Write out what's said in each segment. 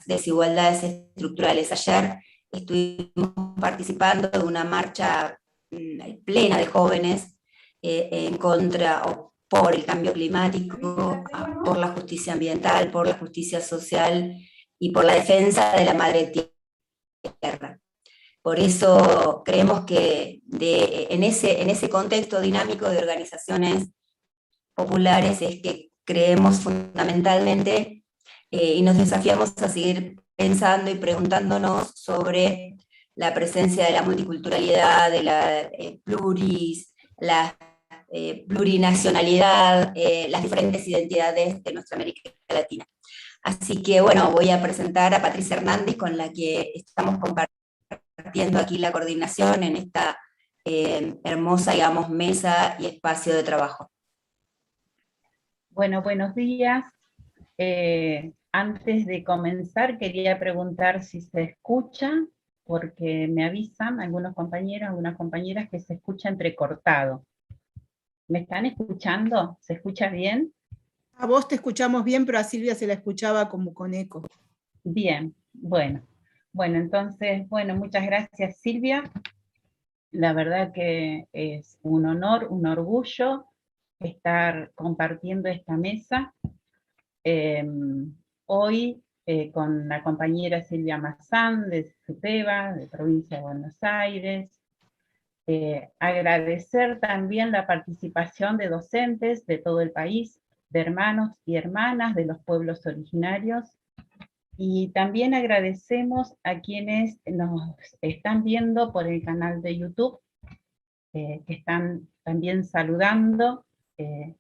desigualdades estructurales. Ayer estuvimos participando de una marcha plena de jóvenes en contra o por el cambio climático, por la justicia ambiental, por la justicia social y por la defensa de la madre tierra. Por eso creemos que en ese contexto dinámico de organizaciones populares es que creemos fundamentalmente y nos desafiamos a seguir pensando y preguntándonos sobre la presencia de la multiculturalidad, de la la plurinacionalidad, las diferentes identidades de nuestra América Latina. Así que bueno, voy a presentar a Patricia Hernández, con la que estamos compartiendo aquí la coordinación en esta hermosa, digamos, mesa y espacio de trabajo. Bueno, buenos días. Antes de comenzar quería preguntar si se escucha, porque me avisan algunos compañeros, algunas compañeras que se escucha entrecortado. ¿Me están escuchando? ¿Se escucha bien? A vos te escuchamos bien, pero a Silvia se la escuchaba como con eco. Bien, bueno. Bueno, entonces, bueno, muchas gracias, Silvia. La verdad que es un honor, un orgullo estar compartiendo esta mesa. Hoy con la compañera Silvia Mazán de Supeva, de Provincia de Buenos Aires. Agradecer también la participación de docentes de todo el país, de hermanos y hermanas de los pueblos originarios, y también agradecemos a quienes nos están viendo por el canal de YouTube, que están también saludando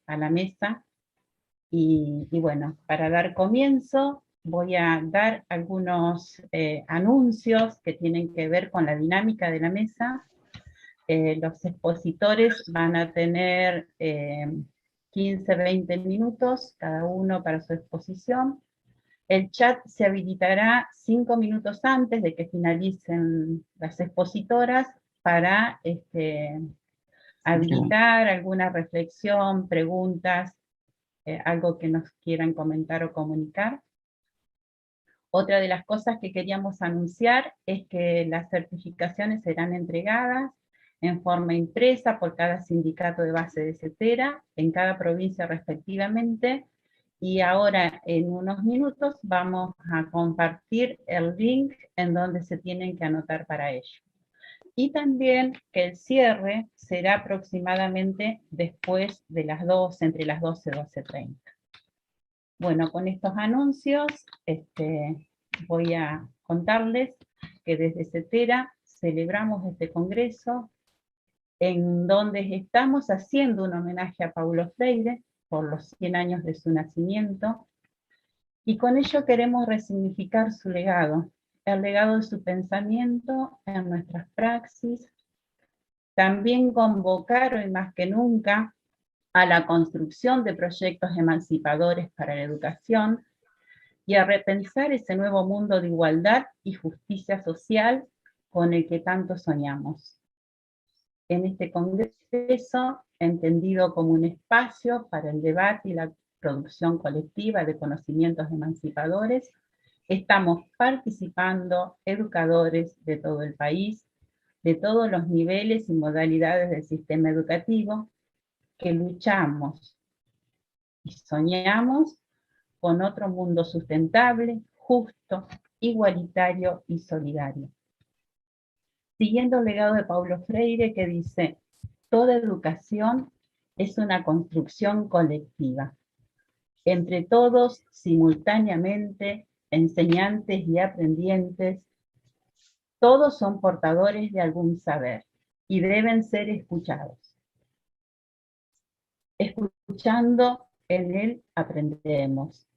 a la mesa. Y bueno, para dar comienzo, voy a dar algunos anuncios que tienen que ver con la dinámica de la mesa. Los expositores van a tener 15-20 minutos cada uno para su exposición. El chat se habilitará 5 minutos antes de que finalicen las expositoras para habilitar alguna reflexión, preguntas, algo que nos quieran comentar o comunicar. Otra de las cosas que queríamos anunciar es que las certificaciones serán entregadas en forma impresa por cada sindicato de base de CETERA, en cada provincia respectivamente, y ahora en unos minutos vamos a compartir el link en donde se tienen que anotar para ello. Y también que el cierre será aproximadamente después de las 12, entre las 12 y 12:30. Bueno, con estos anuncios voy a contarles que desde CETERA celebramos este congreso en donde estamos haciendo un homenaje a Paulo Freire por los 100 años de su nacimiento, y con ello queremos resignificar su legado, el legado de su pensamiento en nuestras praxis, también convocar hoy más que nunca a la construcción de proyectos emancipadores para la educación y a repensar ese nuevo mundo de igualdad y justicia social con el que tanto soñamos. En este congreso, entendido como un espacio para el debate y la producción colectiva de conocimientos emancipadores, estamos participando educadores de todo el país, de todos los niveles y modalidades del sistema educativo, que luchamos y soñamos con otro mundo sustentable, justo, igualitario y solidario. Siguiendo el legado de Paulo Freire, que dice: toda educación es una construcción colectiva. Entre todos, simultáneamente, enseñantes y aprendientes, todos son portadores de algún saber y deben ser escuchados. Escuchando, en él aprendemos.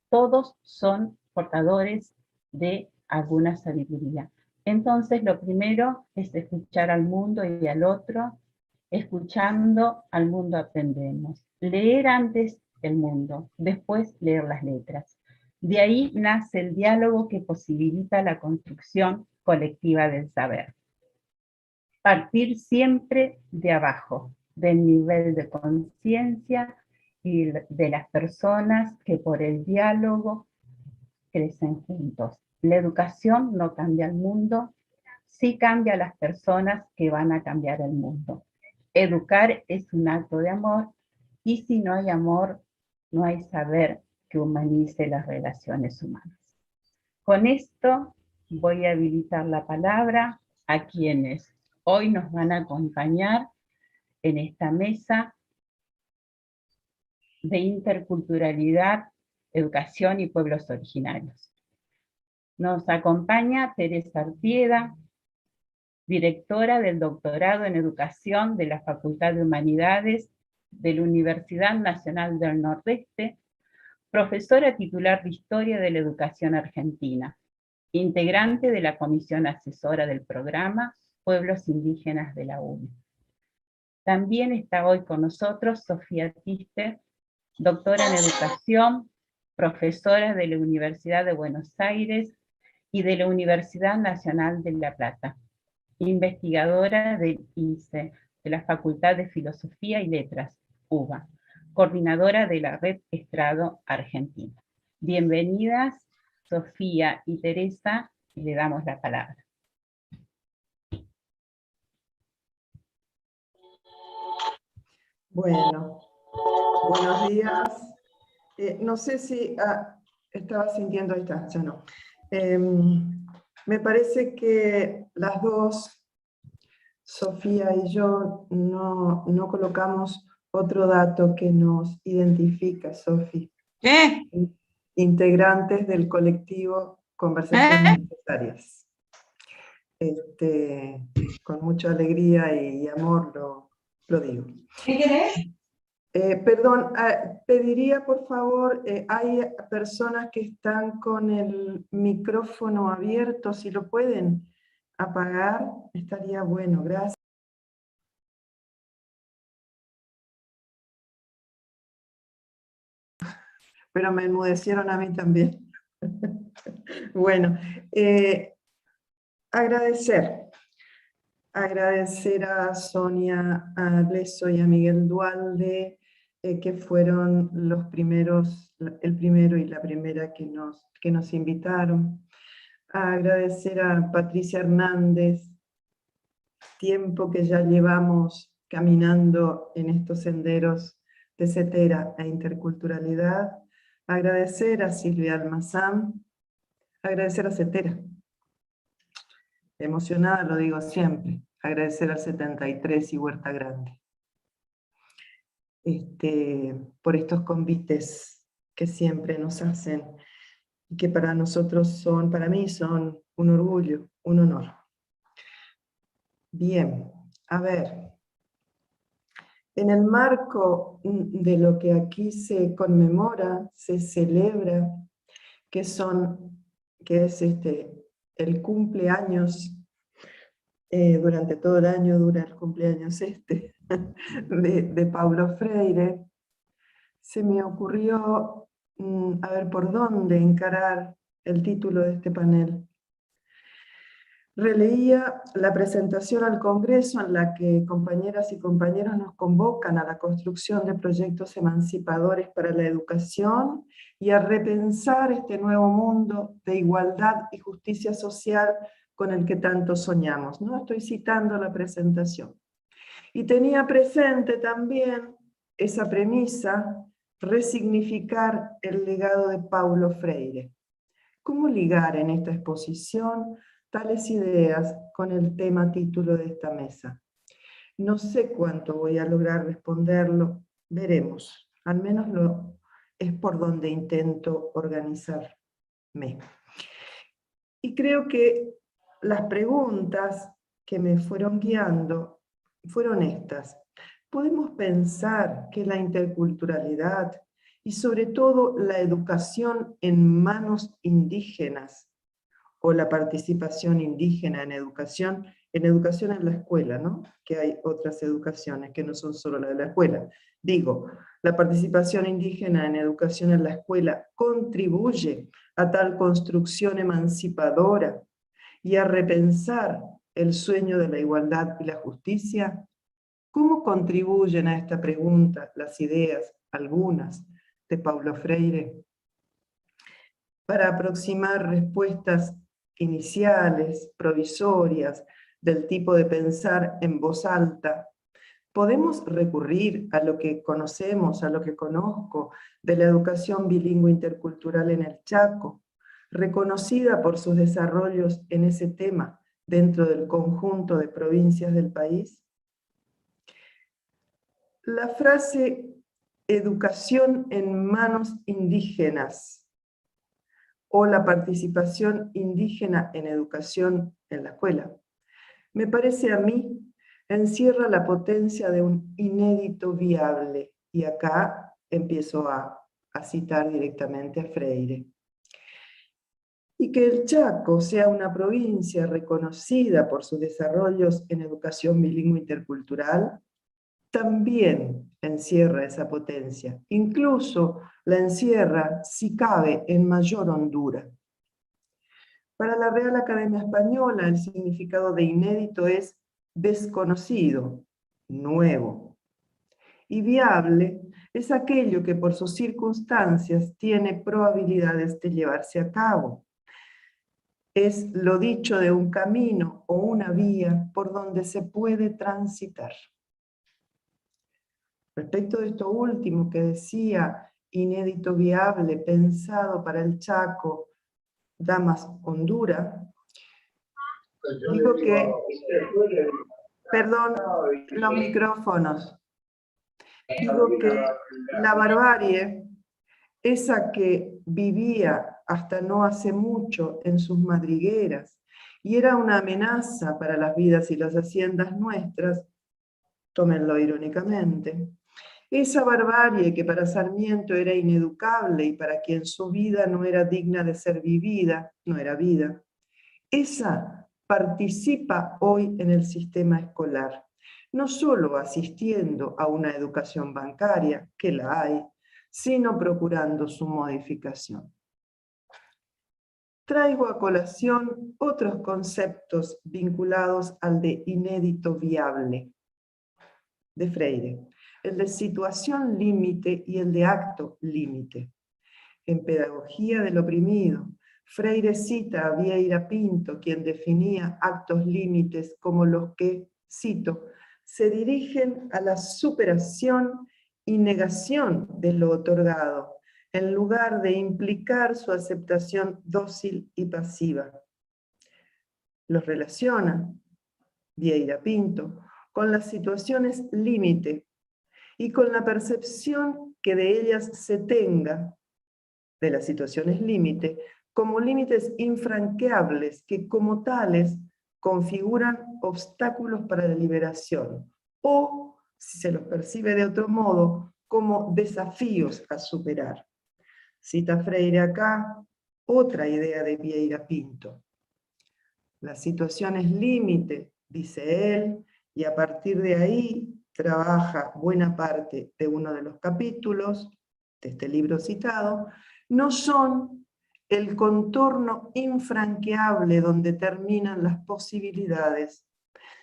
Todos son portadores de alguna sabiduría. Entonces, lo primero es escuchar al mundo y al otro. Escuchando al mundo aprendemos. Leer antes el mundo, después leer las letras. De ahí nace el diálogo que posibilita la construcción colectiva del saber. Partir siempre de abajo, del nivel de conciencia y de las personas que por el diálogo crecen juntos. La educación no cambia el mundo, sí cambia a las personas que van a cambiar el mundo. Educar es un acto de amor, y si no hay amor, no hay saber que humanice las relaciones humanas. Con esto voy a habilitar la palabra a quienes hoy nos van a acompañar en esta mesa de interculturalidad, educación y pueblos originarios. Nos acompaña Teresa Artieda, directora del doctorado en educación de la Facultad de Humanidades de la Universidad Nacional del Nordeste, profesora titular de Historia de la Educación Argentina, integrante de la Comisión Asesora del Programa Pueblos Indígenas de la UNI. También está hoy con nosotros Sofía Tister, doctora en Educación, profesora de la Universidad de Buenos Aires y de la Universidad Nacional de La Plata, investigadora del INSE, de la Facultad de Filosofía y Letras, UBA, coordinadora de la Red Estrado Argentina. Bienvenidas, Sofía y Teresa, y le damos la palabra. Bueno, buenos días. No sé si estaba sintiendo, ahí está, ya no. Me parece que las dos, Sofía y yo, no colocamos otro dato que nos identifica, Sofía. ¿Qué? Integrantes del colectivo Conversaciones Necesarias. Con mucha alegría y amor lo digo. ¿Qué querés? Perdón, pediría por favor, hay personas que están con el micrófono abierto, si lo pueden apagar, estaría bueno, gracias. Pero me enmudecieron a mí también. Bueno, agradecer a Sonia, a Leso y a Miguel Dualde, que fueron los primeros, el primero y la primera que nos invitaron. A agradecer a Patricia Hernández, tiempo que ya llevamos caminando en estos senderos de Cetera e interculturalidad. Agradecer a Silvia Almazán, agradecer a Cetera. Emocionada lo digo siempre. Agradecer al 73 y Huerta Grande. Por estos convites que siempre nos hacen y que para nosotros para mí son un orgullo, un honor. Bien, a ver. En el marco de lo que aquí se conmemora, se celebra, que es el cumpleaños, durante todo el año dura el cumpleaños de Paulo Freire, se me ocurrió a ver por dónde encarar el título de este panel. Releía la presentación al Congreso en la que compañeras y compañeros nos convocan a la construcción de proyectos emancipadores para la educación y a repensar este nuevo mundo de igualdad y justicia social con el que tanto soñamos. No estoy citando la presentación. Y tenía presente también esa premisa, resignificar el legado de Paulo Freire. ¿Cómo ligar en esta exposición tales ideas con el tema título de esta mesa? No sé cuánto voy a lograr responderlo, veremos. Al menos es por donde intento organizarme. Y creo que las preguntas que me fueron guiando fueron estas. ¿Podemos pensar que la interculturalidad y sobre todo la educación en manos indígenas o la participación indígena en educación en la escuela, ¿no? Que hay otras educaciones que no son solo la de la escuela. Digo, la participación indígena en educación en la escuela contribuye a tal construcción emancipadora y a repensar el sueño de la igualdad y la justicia. ¿Cómo contribuyen a esta pregunta las ideas, algunas, de Paulo Freire? para aproximar respuestas iniciales, provisorias, del tipo de pensar en voz alta, podemos recurrir a lo que conocemos, a lo que conozco, de la educación bilingüe intercultural en el Chaco, reconocida por sus desarrollos en ese tema dentro del conjunto de provincias del país. La frase educación en manos indígenas o la participación indígena en educación en la escuela, me parece a mí, encierra la potencia de un inédito viable. Y acá empiezo a citar directamente a Freire. Y que el Chaco sea una provincia reconocida por sus desarrollos en educación bilingüe intercultural, también encierra esa potencia. Incluso la encierra, si cabe, en mayor hondura. Para la Real Academia Española, el significado de inédito es desconocido, nuevo. Y viable es aquello que por sus circunstancias tiene probabilidades de llevarse a cabo. Es lo dicho de un camino o una vía por donde se puede transitar. Respecto de esto último que decía, inédito viable, pensado para el Chaco, da más hondura, digo que, perdón, los micrófonos, digo que la barbarie, esa que vivía hasta no hace mucho en sus madrigueras, y era una amenaza para las vidas y las haciendas nuestras, tómenlo irónicamente, esa barbarie que para Sarmiento era ineducable y para quien su vida no era digna de ser vivida, no era vida, esa participa hoy en el sistema escolar, no solo asistiendo a una educación bancaria, que la hay, sino procurando su modificación. Traigo a colación otros conceptos vinculados al de inédito viable, de Freire, el de situación límite y el de acto límite. En Pedagogía del Oprimido, Freire cita a Vieira Pinto, quien definía actos límites como los que, cito, se dirigen a la superación y negación de lo otorgado, en lugar de implicar su aceptación dócil y pasiva. Los relaciona, Vieira Pinto, con las situaciones límite y con la percepción que de ellas se tenga, de las situaciones límite, como límites infranqueables que como tales configuran obstáculos para la liberación, o, si se los percibe de otro modo, como desafíos a superar. Cita Freire acá otra idea de Vieira Pinto. Las situaciones límite, dice él, y a partir de ahí trabaja buena parte de uno de los capítulos de este libro citado, no son el contorno infranqueable donde terminan las posibilidades,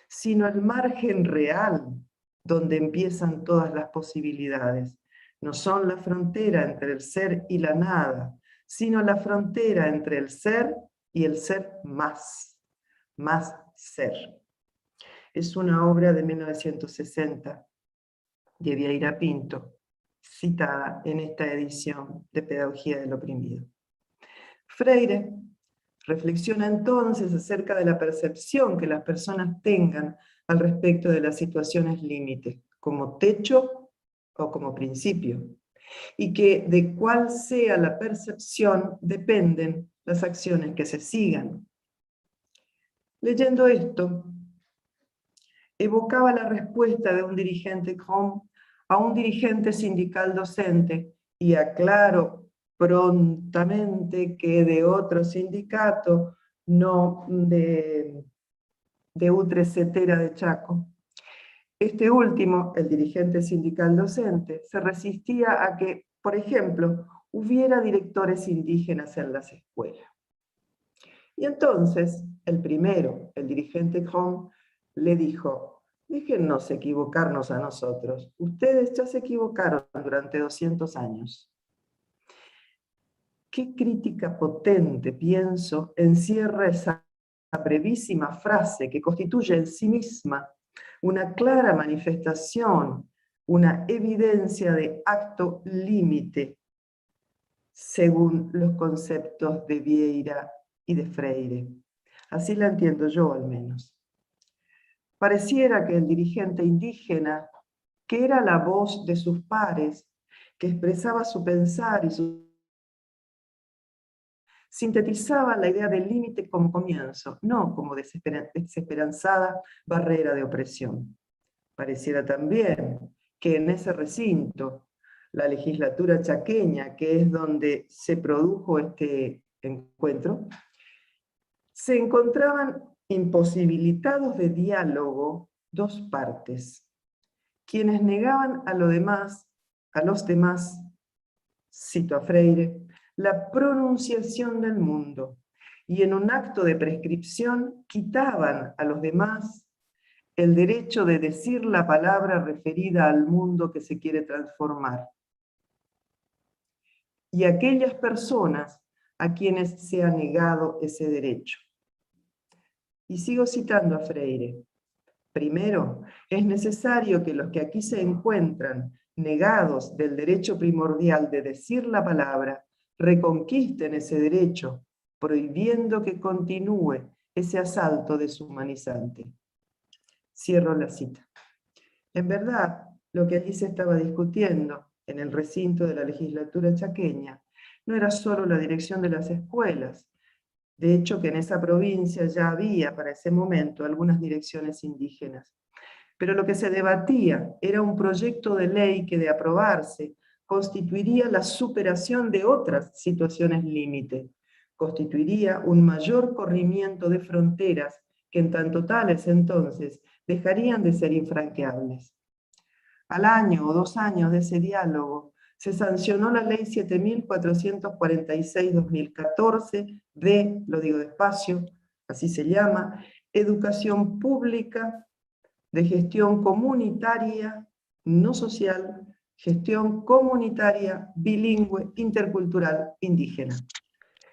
sino el margen real donde empiezan todas las posibilidades. No son la frontera entre el ser y la nada, sino la frontera entre el ser y el ser más ser. Es una obra de 1960 de Vieira Pinto, citada en esta edición de Pedagogía del Oprimido. Freire reflexiona entonces acerca de la percepción que las personas tengan al respecto de las situaciones límite, como techo o como principio, y que de cuál sea la percepción dependen las acciones que se sigan. Leyendo esto, evocaba la respuesta de un dirigente CROM a un dirigente sindical docente, y aclaro prontamente que de otro sindicato, no de Utrecetera de Chaco. Este último, el dirigente sindical docente, se resistía a que, por ejemplo, hubiera directores indígenas en las escuelas. Y entonces, el primero, el dirigente CROM, le dijo: déjennos equivocarnos a nosotros, ustedes ya se equivocaron durante 200 años. qué crítica potente, pienso, encierra esa brevísima frase que constituye en sí misma una clara manifestación, una evidencia de acto límite, según los conceptos de Vieira y de Freire. Así la entiendo yo, al menos. Pareciera que el dirigente indígena, que era la voz de sus pares, que expresaba su pensar y sintetizaba la idea del límite como comienzo, no como desesperanzada barrera de opresión. Pareciera también que en ese recinto, la legislatura chaqueña, que es donde se produjo este encuentro, se encontraban imposibilitados de diálogo dos partes, quienes negaban a los demás, cito a Freire, la pronunciación del mundo, y en un acto de prescripción quitaban a los demás el derecho de decir la palabra referida al mundo que se quiere transformar. Y aquellas personas a quienes se ha negado ese derecho. Y sigo citando a Freire. Primero, es necesario que los que aquí se encuentran negados del derecho primordial de decir la palabra, reconquisten ese derecho, prohibiendo que continúe ese asalto deshumanizante. Cierro la cita. En verdad, lo que allí se estaba discutiendo en el recinto de la legislatura chaqueña no era solo la dirección de las escuelas. De hecho, que en esa provincia ya había para ese momento algunas direcciones indígenas. Pero lo que se debatía era un proyecto de ley que, de aprobarse, constituiría la superación de otras situaciones límite, constituiría un mayor corrimiento de fronteras que en tanto tales entonces dejarían de ser infranqueables. Al año o 2 años de ese diálogo, se sancionó la ley 7446-2014 de, lo digo despacio, así se llama, Educación Pública de Gestión Comunitaria, no social, gestión comunitaria, bilingüe, intercultural, indígena.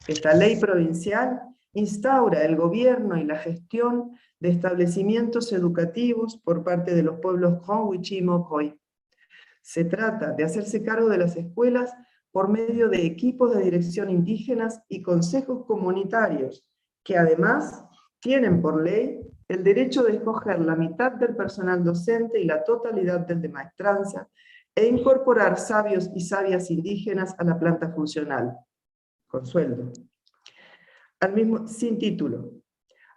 Esta ley provincial instaura el gobierno y la gestión de establecimientos educativos por parte de los pueblos Jon-Huichi y Mocoy. Se trata de hacerse cargo de las escuelas por medio de equipos de dirección indígenas y consejos comunitarios, que además tienen por ley el derecho de escoger la mitad del personal docente y la totalidad del de maestranza, e incorporar sabios y sabias indígenas a la planta funcional, con sueldo, sin título.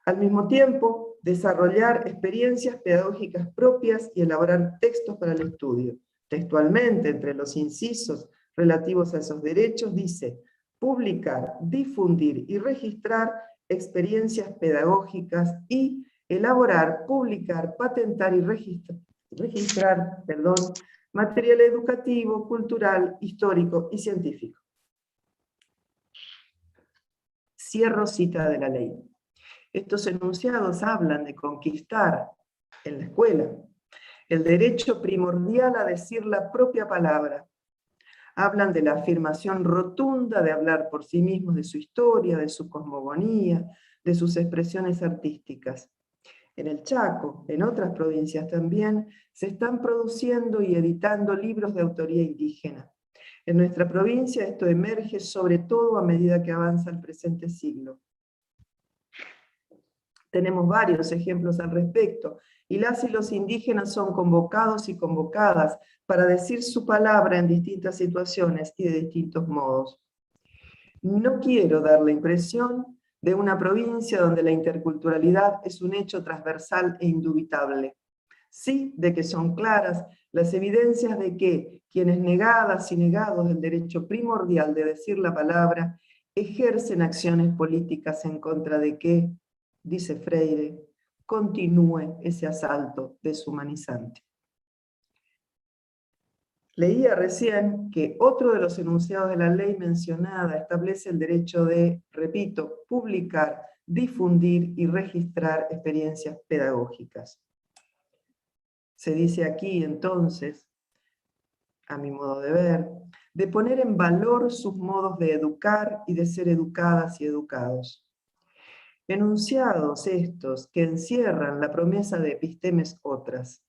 Al mismo tiempo, desarrollar experiencias pedagógicas propias y elaborar textos para el estudio. Textualmente, entre los incisos relativos a esos derechos, dice: publicar, difundir y registrar experiencias pedagógicas y elaborar, publicar, patentar y registrar material educativo, cultural, histórico y científico. Cierro cita de la ley. Estos enunciados hablan de conquistar en la escuela el derecho primordial a decir la propia palabra. Hablan de la afirmación rotunda de hablar por sí mismos, de su historia, de su cosmogonía, de sus expresiones artísticas. En el Chaco, en otras provincias también, se están produciendo y editando libros de autoría indígena. En nuestra provincia esto emerge sobre todo a medida que avanza el presente siglo. Tenemos varios ejemplos al respecto, y las y los indígenas son convocados y convocadas para decir su palabra en distintas situaciones y de distintos modos. No quiero dar la impresión de una provincia donde la interculturalidad es un hecho transversal e indubitable. Sí, de que son claras las evidencias de que quienes negadas y negados del derecho primordial de decir la palabra ejercen acciones políticas en contra de que, dice Freire, continúe ese asalto deshumanizante. Leía recién que otro de los enunciados de la ley mencionada establece el derecho de, repito, publicar, difundir y registrar experiencias pedagógicas. Se dice aquí entonces, a mi modo de ver, de poner en valor sus modos de educar y de ser educadas y educados. Enunciados estos que encierran la promesa de epistemes otras.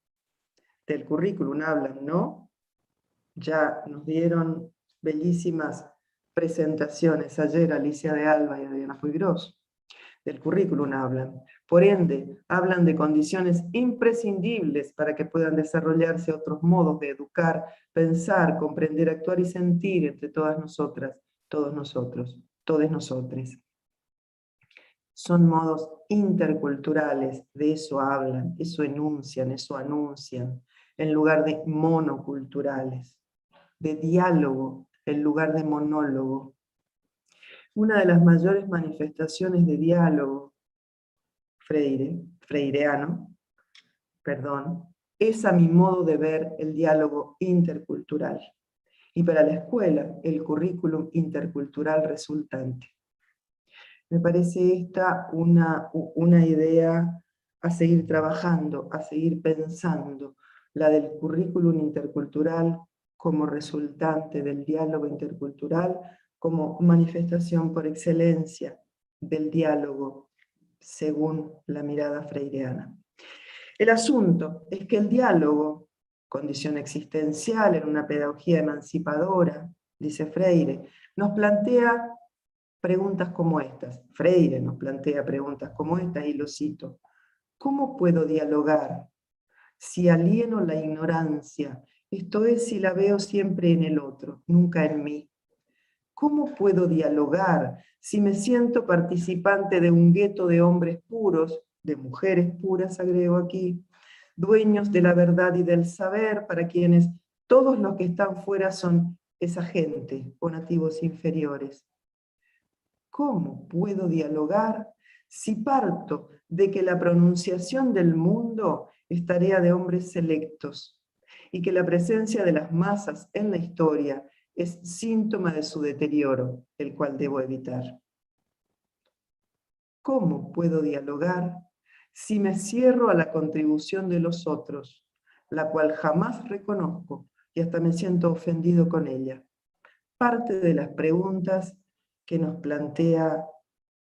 Del currículum hablan, ¿no? Ya nos dieron bellísimas presentaciones ayer Alicia de Alba y Adriana Puigros. Del currículum hablan. Por ende, hablan de condiciones imprescindibles para que puedan desarrollarse otros modos de educar, pensar, comprender, actuar y sentir entre todas nosotras, todos nosotros, todes nosotres. Son modos interculturales, de eso hablan, eso enuncian, eso anuncian, en lugar de monoculturales, de diálogo en lugar de monólogo. Una de las mayores manifestaciones de diálogo freireano, es a mi modo de ver el diálogo intercultural. Y para la escuela, el currículum intercultural resultante. Me parece esta una idea a seguir trabajando, a seguir pensando, la del currículum intercultural como resultante del diálogo intercultural, como manifestación por excelencia del diálogo según la mirada freireana. El asunto es que el diálogo, condición existencial en una pedagogía emancipadora, dice Freire, nos plantea preguntas como estas. Freire nos plantea preguntas como estas y lo cito. ¿Cómo puedo dialogar si alieno la ignorancia? Esto es, si la veo siempre en el otro, nunca en mí. ¿Cómo puedo dialogar si me siento participante de un gueto de hombres puros, de mujeres puras, agrego aquí, dueños de la verdad y del saber, para quienes todos los que están fuera son esa gente o nativos inferiores? ¿Cómo puedo dialogar si parto de que la pronunciación del mundo es tarea de hombres selectos y que la presencia de las masas en la historia es síntoma de su deterioro, el cual debo evitar? ¿Cómo puedo dialogar si me cierro a la contribución de los otros, la cual jamás reconozco y hasta me siento ofendido con ella? Parte de las preguntas que nos plantea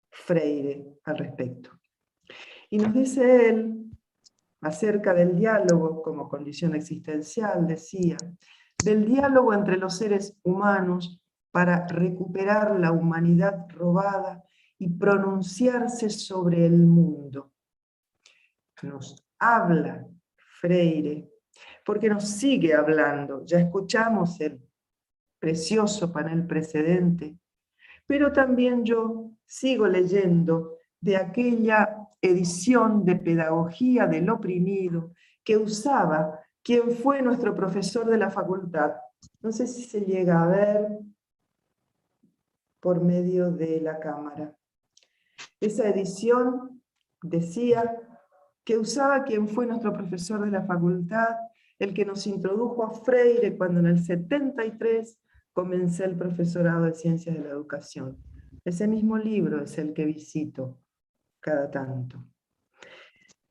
Freire al respecto. Y nos dice él, acerca del diálogo como condición existencial, decía, del diálogo entre los seres humanos para recuperar la humanidad robada y pronunciarse sobre el mundo. Nos habla Freire, porque nos sigue hablando. Ya escuchamos el precioso panel precedente, pero también yo sigo leyendo de aquella edición de Pedagogía del Oprimido que usaba quien fue nuestro profesor de la facultad. No sé si se llega a ver por medio de la cámara. Esa edición decía que usaba quien fue nuestro profesor de la facultad, el que nos introdujo a Freire cuando en el 73 comencé el profesorado de Ciencias de la Educación. Ese mismo libro es el que visito cada tanto.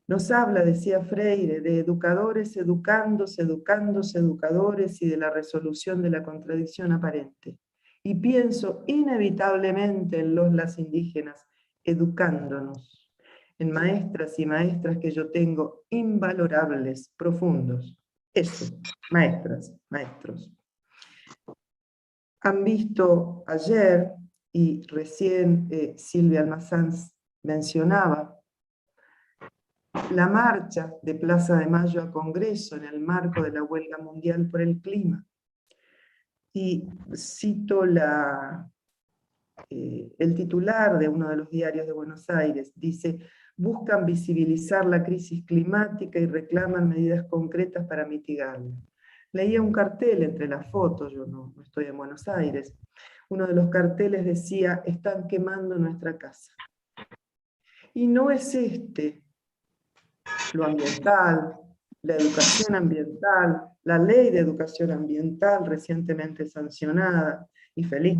Nos habla, decía Freire, de educadores educándose, educándose, educadores y de la resolución de la contradicción aparente. Y pienso inevitablemente en las indígenas educándonos, en maestras y maestras que yo tengo invalorables, profundos. Eso, maestras, maestros. Han visto ayer, y recién Silvia Almazán mencionaba, la marcha de Plaza de Mayo a Congreso en el marco de la huelga mundial por el clima. Y cito el titular de uno de los diarios de Buenos Aires, dice, buscan visibilizar la crisis climática y reclaman medidas concretas para mitigarla. Leía un cartel entre las fotos, yo no estoy en Buenos Aires, uno de los carteles decía, están quemando nuestra casa. Y no es lo ambiental, la educación ambiental, la ley de educación ambiental recientemente sancionada y feliz.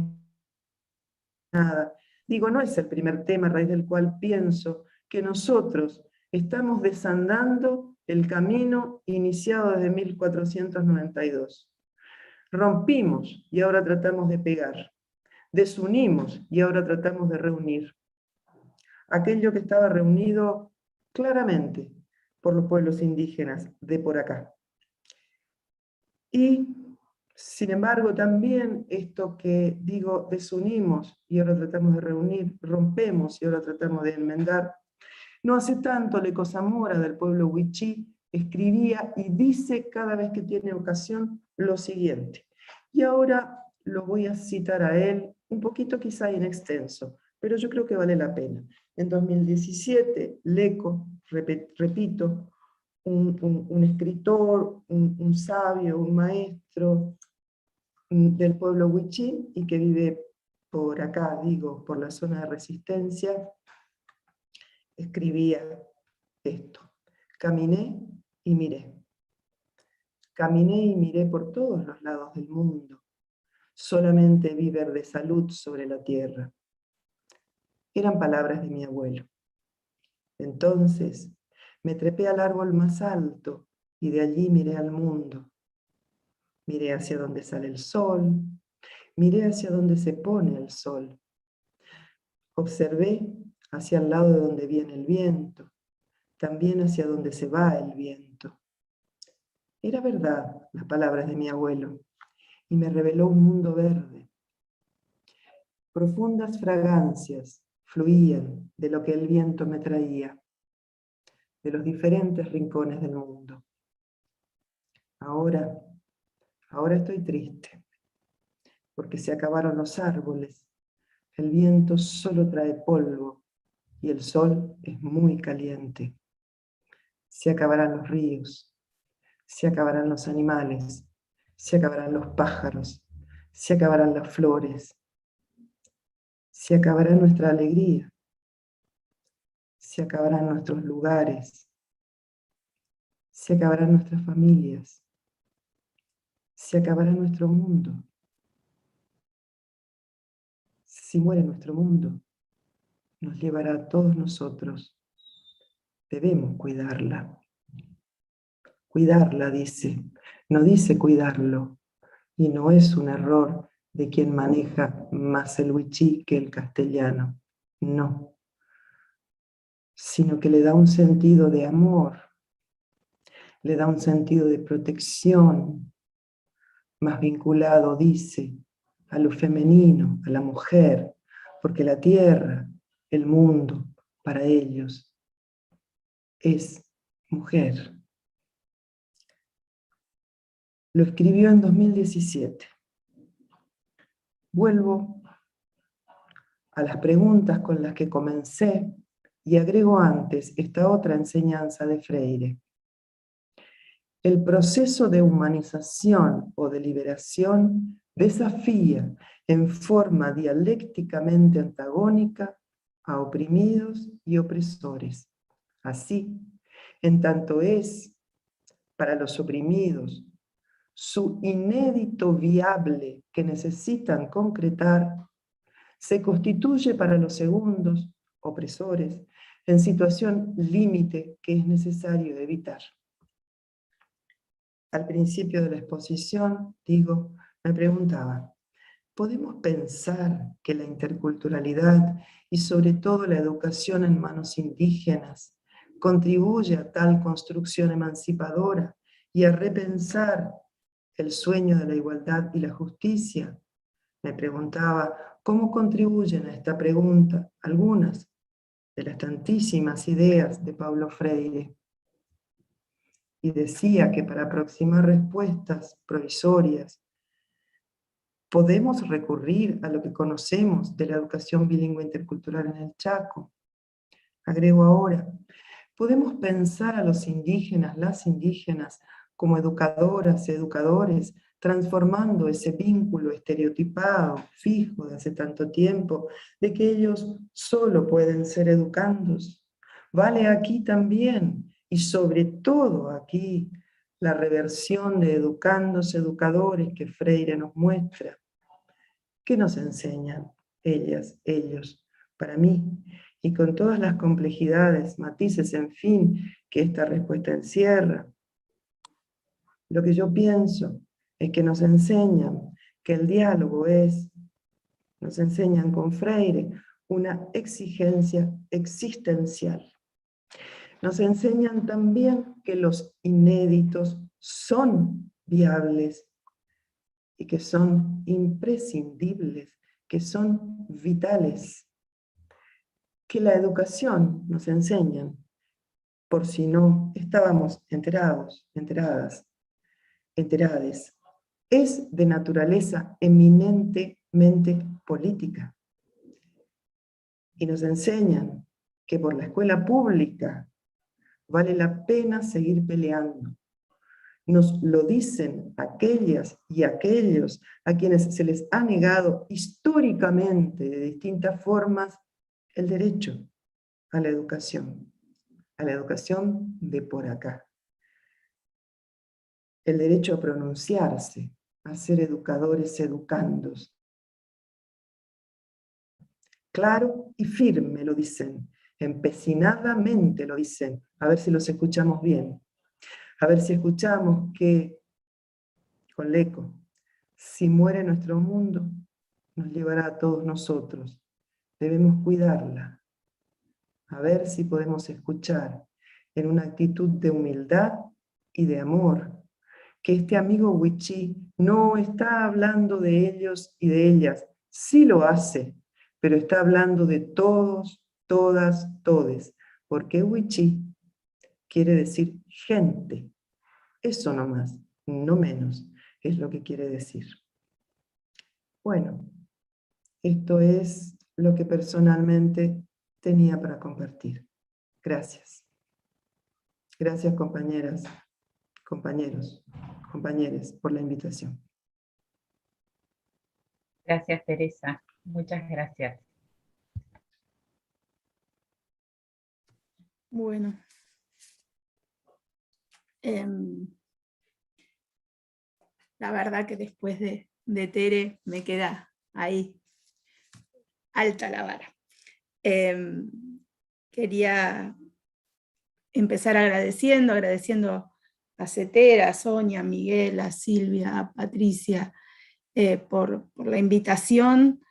Digo, no es el primer tema a raíz del cual pienso que nosotros estamos desandando el camino iniciado desde 1492. Rompimos y ahora tratamos de pegar. Desunimos y ahora tratamos de reunir. Aquello que estaba reunido claramente por los pueblos indígenas de por acá. Y, sin embargo, también esto que digo, desunimos y ahora tratamos de reunir, rompemos y ahora tratamos de enmendar. No hace tanto Leco Zamora, del pueblo Wichí, escribía y dice cada vez que tiene ocasión lo siguiente. Y ahora lo voy a citar a él, un poquito quizá in extenso, pero yo creo que vale la pena. En 2017, Leco, repito, un escritor, un sabio, un maestro del pueblo Wichí y que vive por acá, digo, por la zona de Resistencia, escribía esto: caminé y miré. Caminé y miré por todos los lados del mundo. Solamente vi verde salud sobre la tierra. Eran palabras de mi abuelo. Entonces me trepé al árbol más alto y de allí miré al mundo. Miré hacia donde sale el sol, miré hacia donde se pone el sol. Observé hacia el lado de donde viene el viento, también hacia donde se va el viento. Era verdad las palabras de mi abuelo, y me reveló un mundo verde. Profundas fragancias fluían de lo que el viento me traía, de los diferentes rincones del mundo. Ahora estoy triste, porque se acabaron los árboles, el viento solo trae polvo, y el sol es muy caliente. Se acabarán los ríos, se acabarán los animales, se acabarán los pájaros, se acabarán las flores, se acabará nuestra alegría, se acabarán nuestros lugares, se acabarán nuestras familias, se acabará nuestro mundo. Si muere nuestro mundo, nos llevará a todos nosotros. Debemos cuidarla. Cuidarla, dice, no dice cuidarlo, y no es un error de quien maneja más el wichí que el castellano, no, sino que le da un sentido de amor, le da un sentido de protección, más vinculado, dice, a lo femenino, a la mujer, porque la tierra, el mundo, para ellos, es mujer. Lo escribió en 2017. Vuelvo a las preguntas con las que comencé y agrego antes esta otra enseñanza de Freire. El proceso de humanización o de liberación desafía en forma dialécticamente antagónica a oprimidos y opresores. Así, en tanto es para los oprimidos su inédito viable que necesitan concretar, se constituye para los segundos, opresores, en situación límite que es necesario evitar. Al principio de la exposición, me preguntaba, ¿podemos pensar que la interculturalidad y sobre todo la educación en manos indígenas contribuye a tal construcción emancipadora y a repensar el sueño de la igualdad y la justicia? Me preguntaba cómo contribuyen a esta pregunta algunas de las tantísimas ideas de Paulo Freire. Y decía que para aproximar respuestas provisorias podemos recurrir a lo que conocemos de la educación bilingüe intercultural en el Chaco. Agrego ahora, podemos pensar a los indígenas, las indígenas, como educadoras, educadores, transformando ese vínculo estereotipado, fijo de hace tanto tiempo, de que ellos solo pueden ser educandos. Vale aquí también, y sobre todo aquí, la reversión de educandos, educadores que Freire nos muestra. ¿Qué nos enseñan ellas, ellos? Para mí, y con todas las complejidades, matices, en fin, que esta respuesta encierra, lo que yo pienso es que nos enseñan que el diálogo es, nos enseñan con Freire, una exigencia existencial. Nos enseñan también que los inéditos son viables y que son imprescindibles, que son vitales. Que la educación, nos enseñan, por si no estábamos enterados, enteradas, enterades, es de naturaleza eminentemente política. Y nos enseñan que por la escuela pública vale la pena seguir peleando. Nos lo dicen aquellas y aquellos a quienes se les ha negado históricamente de distintas formas el derecho a la educación de por acá. El derecho a pronunciarse, a ser educadores educandos. Claro y firme lo dicen, empecinadamente lo dicen, a ver si los escuchamos bien. A ver si escuchamos que, con Leco, si muere nuestro mundo, nos llevará a todos nosotros. Debemos cuidarla. A ver si podemos escuchar en una actitud de humildad y de amor, que este amigo Wichí no está hablando de ellos y de ellas, sí lo hace, pero está hablando de todos, todas, todes, porque Wichí quiere decir gente. Eso no más, no menos, es lo que quiere decir. Bueno, esto es lo que personalmente tenía para compartir. Gracias. Gracias, compañeras, compañeros, compañeres, por la invitación. Gracias, Teresa. Muchas gracias. Bueno. La verdad que después de Tere me queda ahí alta la vara. Quería empezar agradeciendo a Cetera, a Sonia, a Miguel, a Silvia, a Patricia, por la invitación,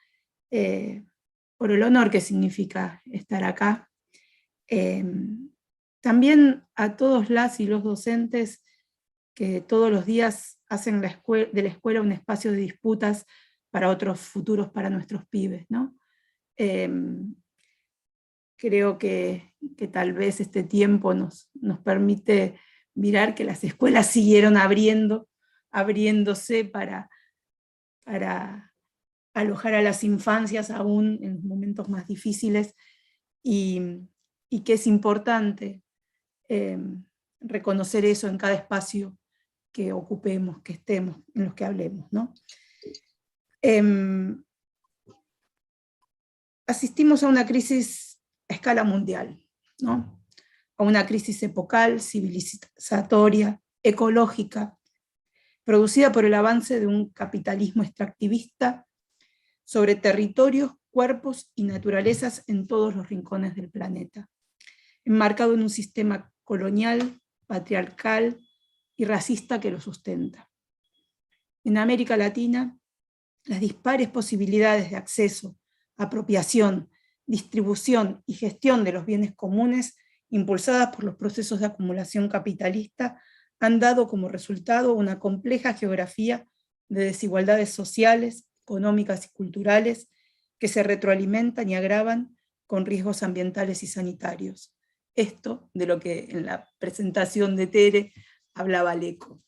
por el honor que significa estar acá. También a todos las y los docentes que todos los días hacen de la escuela un espacio de disputas para otros futuros, para nuestros pibes, ¿no? Creo que tal vez este tiempo nos permite mirar que las escuelas siguieron abriéndose para alojar a las infancias aún en los momentos más difíciles, y que es importante reconocer eso en cada espacio que ocupemos, que estemos, en los que hablemos, ¿no? Asistimos a una crisis a escala mundial, ¿no? A una crisis epocal, civilizatoria, ecológica, producida por el avance de un capitalismo extractivista sobre territorios, cuerpos y naturalezas en todos los rincones del planeta, enmarcado en un sistema colonial, patriarcal y racista que lo sustenta. En América Latina, las dispares posibilidades de acceso, apropiación, distribución y gestión de los bienes comunes impulsadas por los procesos de acumulación capitalista han dado como resultado una compleja geografía de desigualdades sociales, económicas y culturales que se retroalimentan y agravan con riesgos ambientales y sanitarios. Esto de lo que en la presentación de Tere hablaba Leco.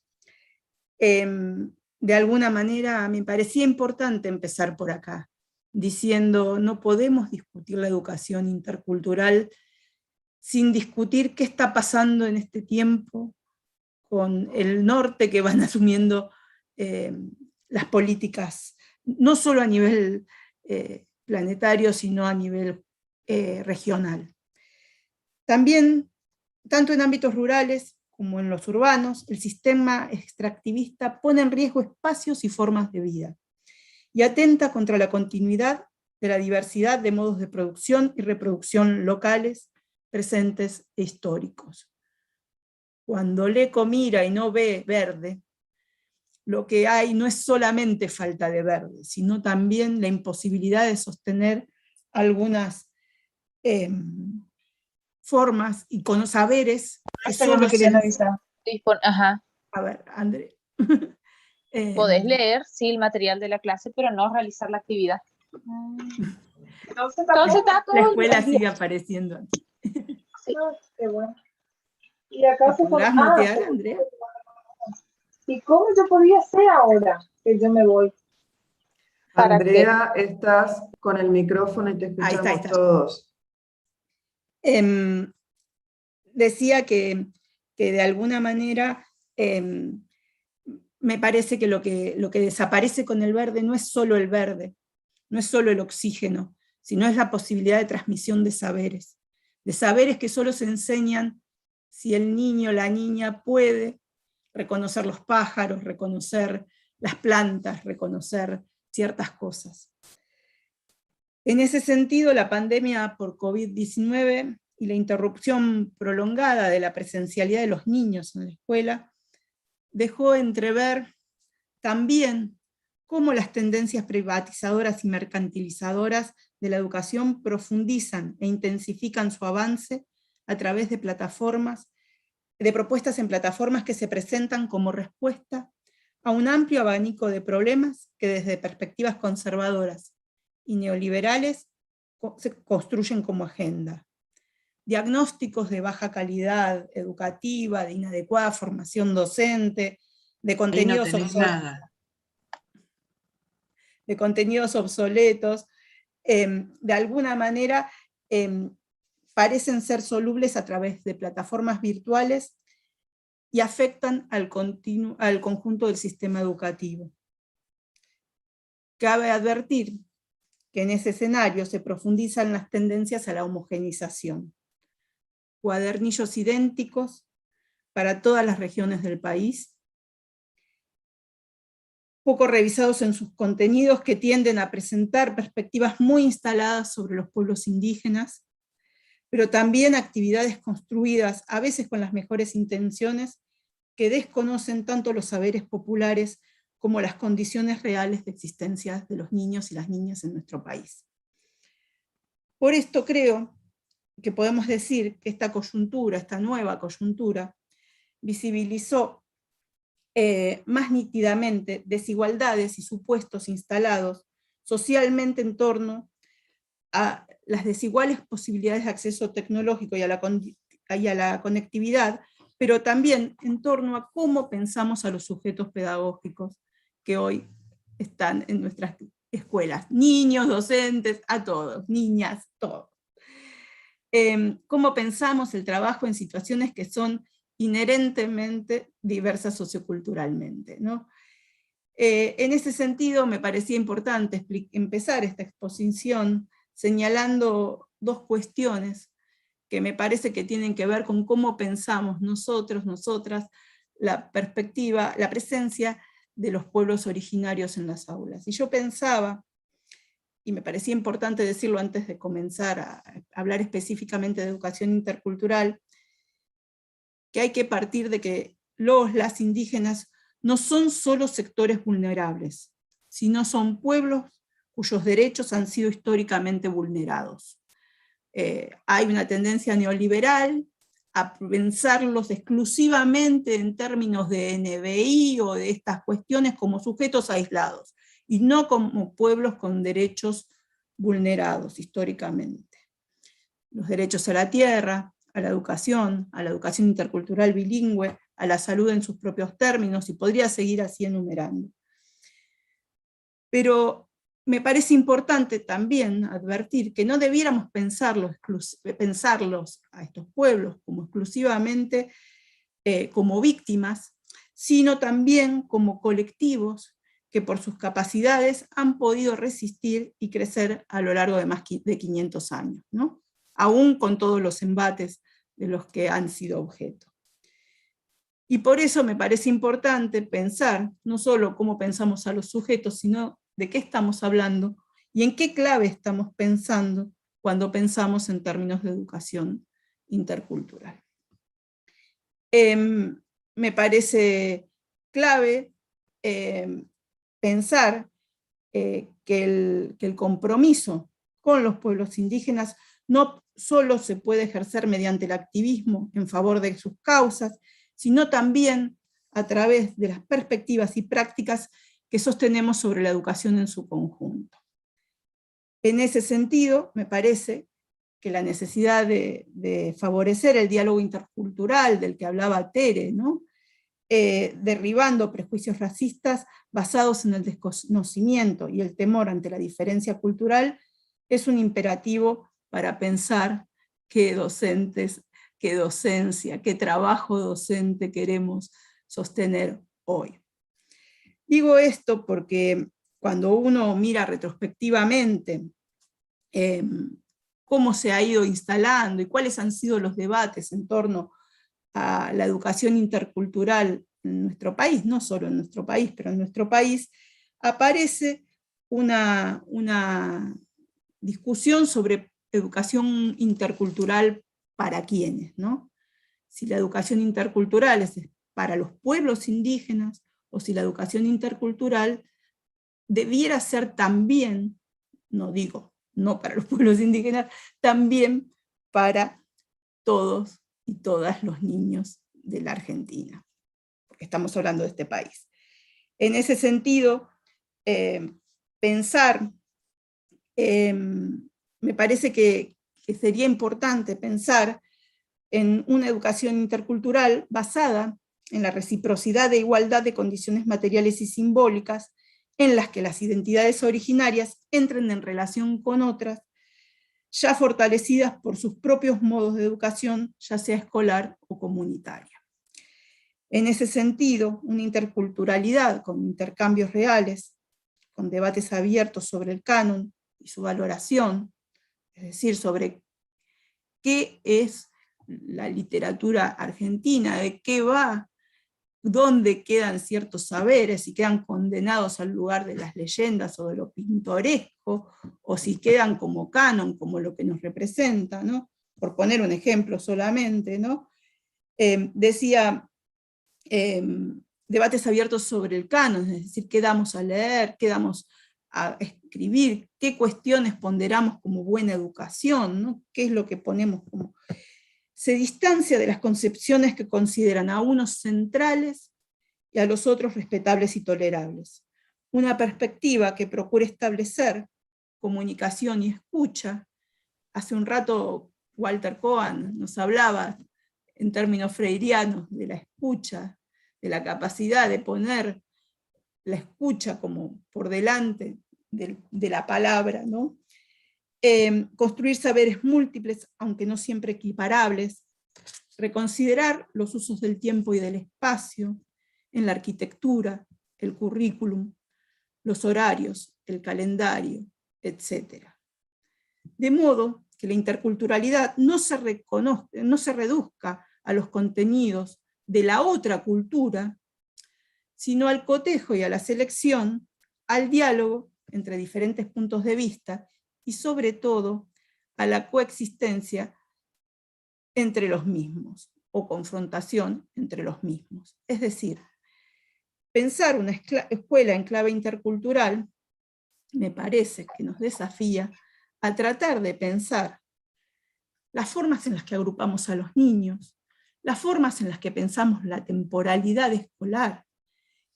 De alguna manera me parecía importante empezar por acá, diciendo no podemos discutir la educación intercultural sin discutir qué está pasando en este tiempo con el norte que van asumiendo las políticas, no solo a nivel planetario, sino a nivel regional. También, tanto en ámbitos rurales como en los urbanos, el sistema extractivista pone en riesgo espacios y formas de vida, y atenta contra la continuidad de la diversidad de modos de producción y reproducción locales, presentes e históricos. Cuando Leco mira y no ve verde, lo que hay no es solamente falta de verde, sino también la imposibilidad de sostener algunas formas y con saberes que Esto no solo me querías se... avisar. Ajá. A ver, André. Podés leer, sí, el material de la clase, pero no realizar la actividad. Entonces está todo La el escuela día. sigue apareciendo aquí. Sí. Qué bueno. Y acá se ¿Podrás mutear, Andrea? ¿Y cómo yo podía hacer ahora que yo me voy? Andrea, estás con el micrófono y te escuchamos Ahí está. todos. Decía que de alguna manera me parece que lo que desaparece con el verde no es solo el verde, no es solo el oxígeno, sino es la posibilidad de transmisión de saberes que solo se enseñan si el niño o la niña puede reconocer los pájaros, reconocer las plantas, reconocer ciertas cosas. En ese sentido, la pandemia por COVID-19 y la interrupción prolongada de la presencialidad de los niños en la escuela dejó entrever también cómo las tendencias privatizadoras y mercantilizadoras de la educación profundizan e intensifican su avance a través de propuestas en plataformas que se presentan como respuesta a un amplio abanico de problemas que desde perspectivas conservadoras y neoliberales se construyen como agenda. Diagnósticos de baja calidad educativa, de inadecuada formación docente, de contenidos, de contenidos obsoletos, de alguna manera parecen ser solubles a través de plataformas virtuales y afectan al conjunto del sistema educativo. Cabe advertir que en ese escenario se profundizan las tendencias a la homogenización. Cuadernillos idénticos para todas las regiones del país, poco revisados en sus contenidos, que tienden a presentar perspectivas muy instaladas sobre los pueblos indígenas, pero también actividades construidas, a veces con las mejores intenciones, que desconocen tanto los saberes populares como las condiciones reales de existencia de los niños y las niñas en nuestro país. Por esto creo que podemos decir que esta coyuntura, esta nueva coyuntura, visibilizó más nítidamente desigualdades y supuestos instalados socialmente en torno a las desiguales posibilidades de acceso tecnológico y a la conectividad, pero también en torno a cómo pensamos a los sujetos pedagógicos que hoy están en nuestras escuelas, niños, docentes, a todos, niñas, todos. Cómo pensamos el trabajo en situaciones que son inherentemente diversas socioculturalmente, ¿no? En ese sentido me parecía importante empezar esta exposición señalando dos cuestiones que me parece que tienen que ver con cómo pensamos nosotros, nosotras, la perspectiva, la presencia de los pueblos originarios en las aulas. Y yo pensaba, y me parecía importante decirlo antes de comenzar a hablar específicamente de educación intercultural, que hay que partir de que las indígenas no son solo sectores vulnerables, sino son pueblos cuyos derechos han sido históricamente vulnerados. Hay una tendencia neoliberal a pensarlos exclusivamente en términos de NBI o de estas cuestiones como sujetos aislados, y no como pueblos con derechos vulnerados históricamente. Los derechos a la tierra, a la educación intercultural bilingüe, a la salud en sus propios términos, y podría seguir así enumerando. Pero me parece importante también advertir que no debiéramos pensarlos a estos pueblos como exclusivamente como víctimas, sino también como colectivos que por sus capacidades han podido resistir y crecer a lo largo de más de 500 años, ¿no? Aún con todos los embates de los que han sido objeto. Y por eso me parece importante pensar, no solo cómo pensamos a los sujetos, sino de qué estamos hablando y en qué clave estamos pensando cuando pensamos en términos de educación intercultural. Me parece clave pensar que el compromiso con los pueblos indígenas no solo se puede ejercer mediante el activismo en favor de sus causas, sino también a través de las perspectivas y prácticas que sostenemos sobre la educación en su conjunto. En ese sentido, me parece que la necesidad de favorecer el diálogo intercultural del que hablaba Tere, ¿no? Derribando prejuicios racistas basados en el desconocimiento y el temor ante la diferencia cultural, es un imperativo para pensar qué docentes, qué docencia, qué trabajo docente queremos sostener hoy. Digo esto porque cuando uno mira retrospectivamente cómo se ha ido instalando y cuáles han sido los debates en torno a la educación intercultural en nuestro país, no solo en nuestro país, pero en nuestro país, aparece una discusión sobre educación intercultural para quiénes, ¿no? Si la educación intercultural es para los pueblos indígenas, o si la educación intercultural debiera ser también, no digo no para los pueblos indígenas, también para todos y todas los niños de la Argentina, porque estamos hablando de este país. En ese sentido, pensar, me parece que sería importante pensar en una educación intercultural basada en la reciprocidad de igualdad de condiciones materiales y simbólicas, en las que las identidades originarias entren en relación con otras, ya fortalecidas por sus propios modos de educación, ya sea escolar o comunitaria. En ese sentido, una interculturalidad con intercambios reales, con debates abiertos sobre el canon y su valoración, es decir, sobre qué es la literatura argentina, de qué va, dónde quedan ciertos saberes, si quedan condenados al lugar de las leyendas o de lo pintoresco, o si quedan como canon, como lo que nos representa, ¿no? Por poner un ejemplo solamente, ¿no? Decía, debates abiertos sobre el canon, es decir, qué damos a leer, qué damos a escribir, qué cuestiones ponderamos como buena educación, ¿no? Qué es lo que ponemos como... Se distancia de las concepciones que consideran a unos centrales y a los otros respetables y tolerables. Una perspectiva que procura establecer comunicación y escucha. Hace un rato Walter Cohen nos hablaba en términos freirianos de la escucha, de la capacidad de poner la escucha como por delante de la palabra, ¿no? Construir saberes múltiples, aunque no siempre equiparables, reconsiderar los usos del tiempo y del espacio en la arquitectura, el currículum, los horarios, el calendario, etc. De modo que la interculturalidad no se reduzca a los contenidos de la otra cultura, sino al cotejo y a la selección, al diálogo entre diferentes puntos de vista y sobre todo a la coexistencia entre los mismos, o confrontación entre los mismos. Es decir, pensar una escuela en clave intercultural me parece que nos desafía a tratar de pensar las formas en las que agrupamos a los niños, las formas en las que pensamos la temporalidad escolar,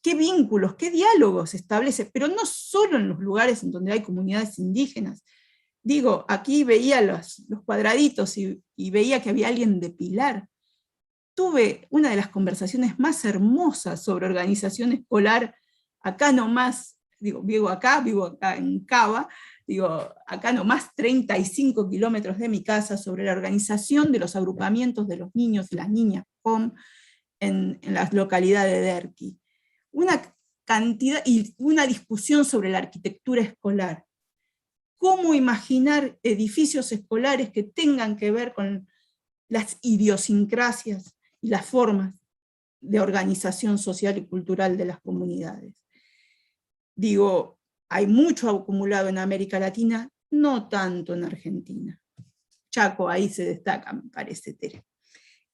qué vínculos, qué diálogos se establece, pero no solo en los lugares en donde hay comunidades indígenas. Digo, aquí veía los cuadraditos y veía que había alguien de Pilar. Tuve una de las conversaciones más hermosas sobre organización escolar, acá nomás, vivo acá en Cava, acá nomás 35 kilómetros de mi casa, sobre la organización de los agrupamientos de los niños y las niñas en la localidad de Derqui. Una cantidad y una discusión sobre la arquitectura escolar. Cómo imaginar edificios escolares que tengan que ver con las idiosincrasias y las formas de organización social y cultural de las comunidades. Digo, hay mucho acumulado en América Latina, no tanto en Argentina. Chaco ahí se destaca, me parece, Tere.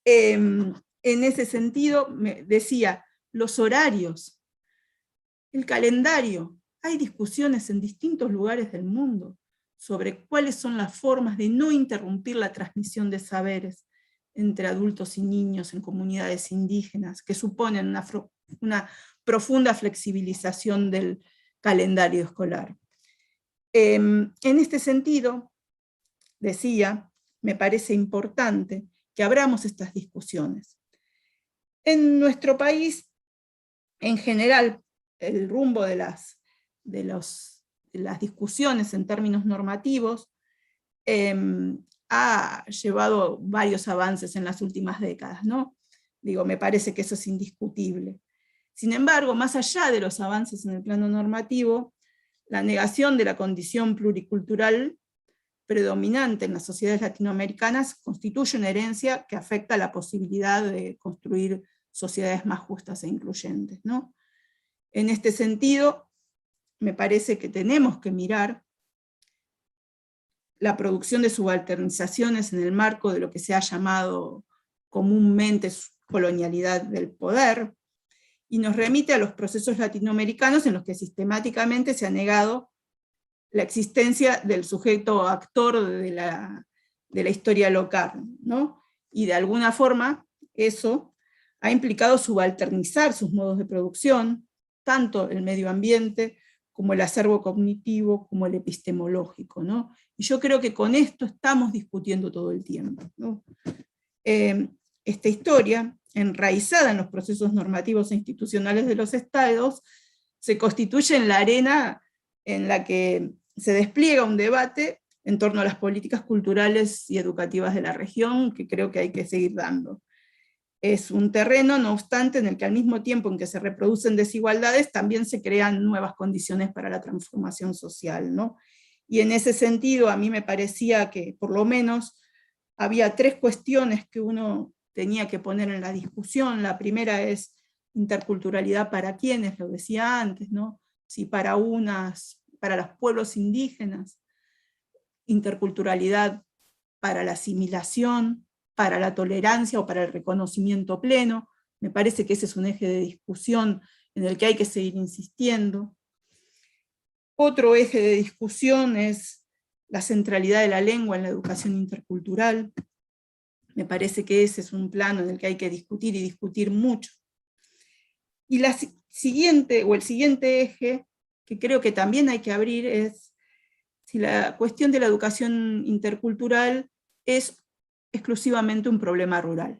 En ese sentido, me decía, los horarios. El calendario. Hay discusiones en distintos lugares del mundo sobre cuáles son las formas de no interrumpir la transmisión de saberes entre adultos y niños en comunidades indígenas, que suponen una profunda flexibilización del calendario escolar. En este sentido, decía, me parece importante que abramos estas discusiones. En nuestro país, en general, el rumbo de las discusiones en términos normativos ha llevado varios avances en las últimas décadas, ¿no? Digo, me parece que eso es indiscutible. Sin embargo, más allá de los avances en el plano normativo, la negación de la condición pluricultural predominante en las sociedades latinoamericanas constituye una herencia que afecta la posibilidad de construir sociedades más justas e incluyentes, ¿no? En este sentido, me parece que tenemos que mirar la producción de subalternizaciones en el marco de lo que se ha llamado comúnmente colonialidad del poder, y nos remite a los procesos latinoamericanos en los que sistemáticamente se ha negado la existencia del sujeto actor de la historia local, ¿no? Y de alguna forma eso ha implicado subalternizar sus modos de producción, tanto el medio ambiente como el acervo cognitivo, como el epistemológico, ¿no? Y yo creo que con esto estamos discutiendo todo el tiempo, ¿no? Esta historia, enraizada en los procesos normativos e institucionales de los estados, se constituye en la arena en la que se despliega un debate en torno a las políticas culturales y educativas de la región, que creo que hay que seguir dando. Es un terreno, no obstante, en el que al mismo tiempo en que se reproducen desigualdades, también se crean nuevas condiciones para la transformación social, ¿no? Y en ese sentido, a mí me parecía que, por lo menos, había tres cuestiones que uno tenía que poner en la discusión. La primera es interculturalidad para quiénes, lo decía antes, ¿no? Si para los pueblos indígenas, interculturalidad para la asimilación, para la tolerancia o para el reconocimiento pleno. Me parece que ese es un eje de discusión en el que hay que seguir insistiendo. Otro eje de discusión es la centralidad de la lengua en la educación intercultural. Me parece que ese es un plano en el que hay que discutir y discutir mucho. Y el siguiente eje, que creo que también hay que abrir, es si la cuestión de la educación intercultural es exclusivamente un problema rural.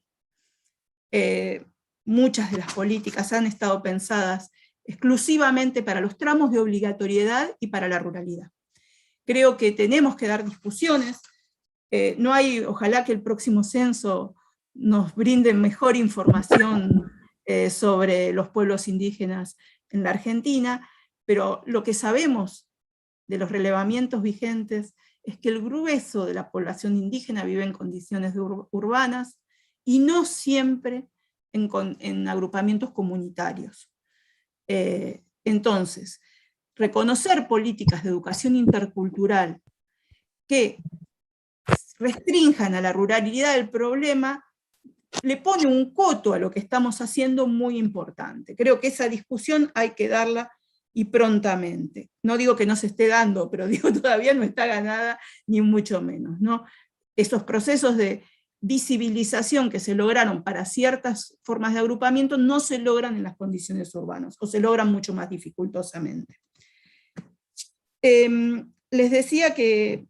Muchas de las políticas han estado pensadas exclusivamente para los tramos de obligatoriedad y para la ruralidad. Creo que tenemos que dar discusiones. Ojalá que el próximo censo nos brinde mejor información sobre los pueblos indígenas en la Argentina, pero lo que sabemos de los relevamientos vigentes es que el grueso de la población indígena vive en condiciones urbanas y no siempre en agrupamientos comunitarios. Entonces, reconocer políticas de educación intercultural que restrinjan a la ruralidad del problema le pone un coto a lo que estamos haciendo muy importante. Creo que esa discusión hay que darla y prontamente. No digo que no se esté dando, pero digo todavía no está ganada, ni mucho menos, ¿no? Esos procesos de visibilización que se lograron para ciertas formas de agrupamiento no se logran en las condiciones urbanas, o se logran mucho más dificultosamente. Les decía que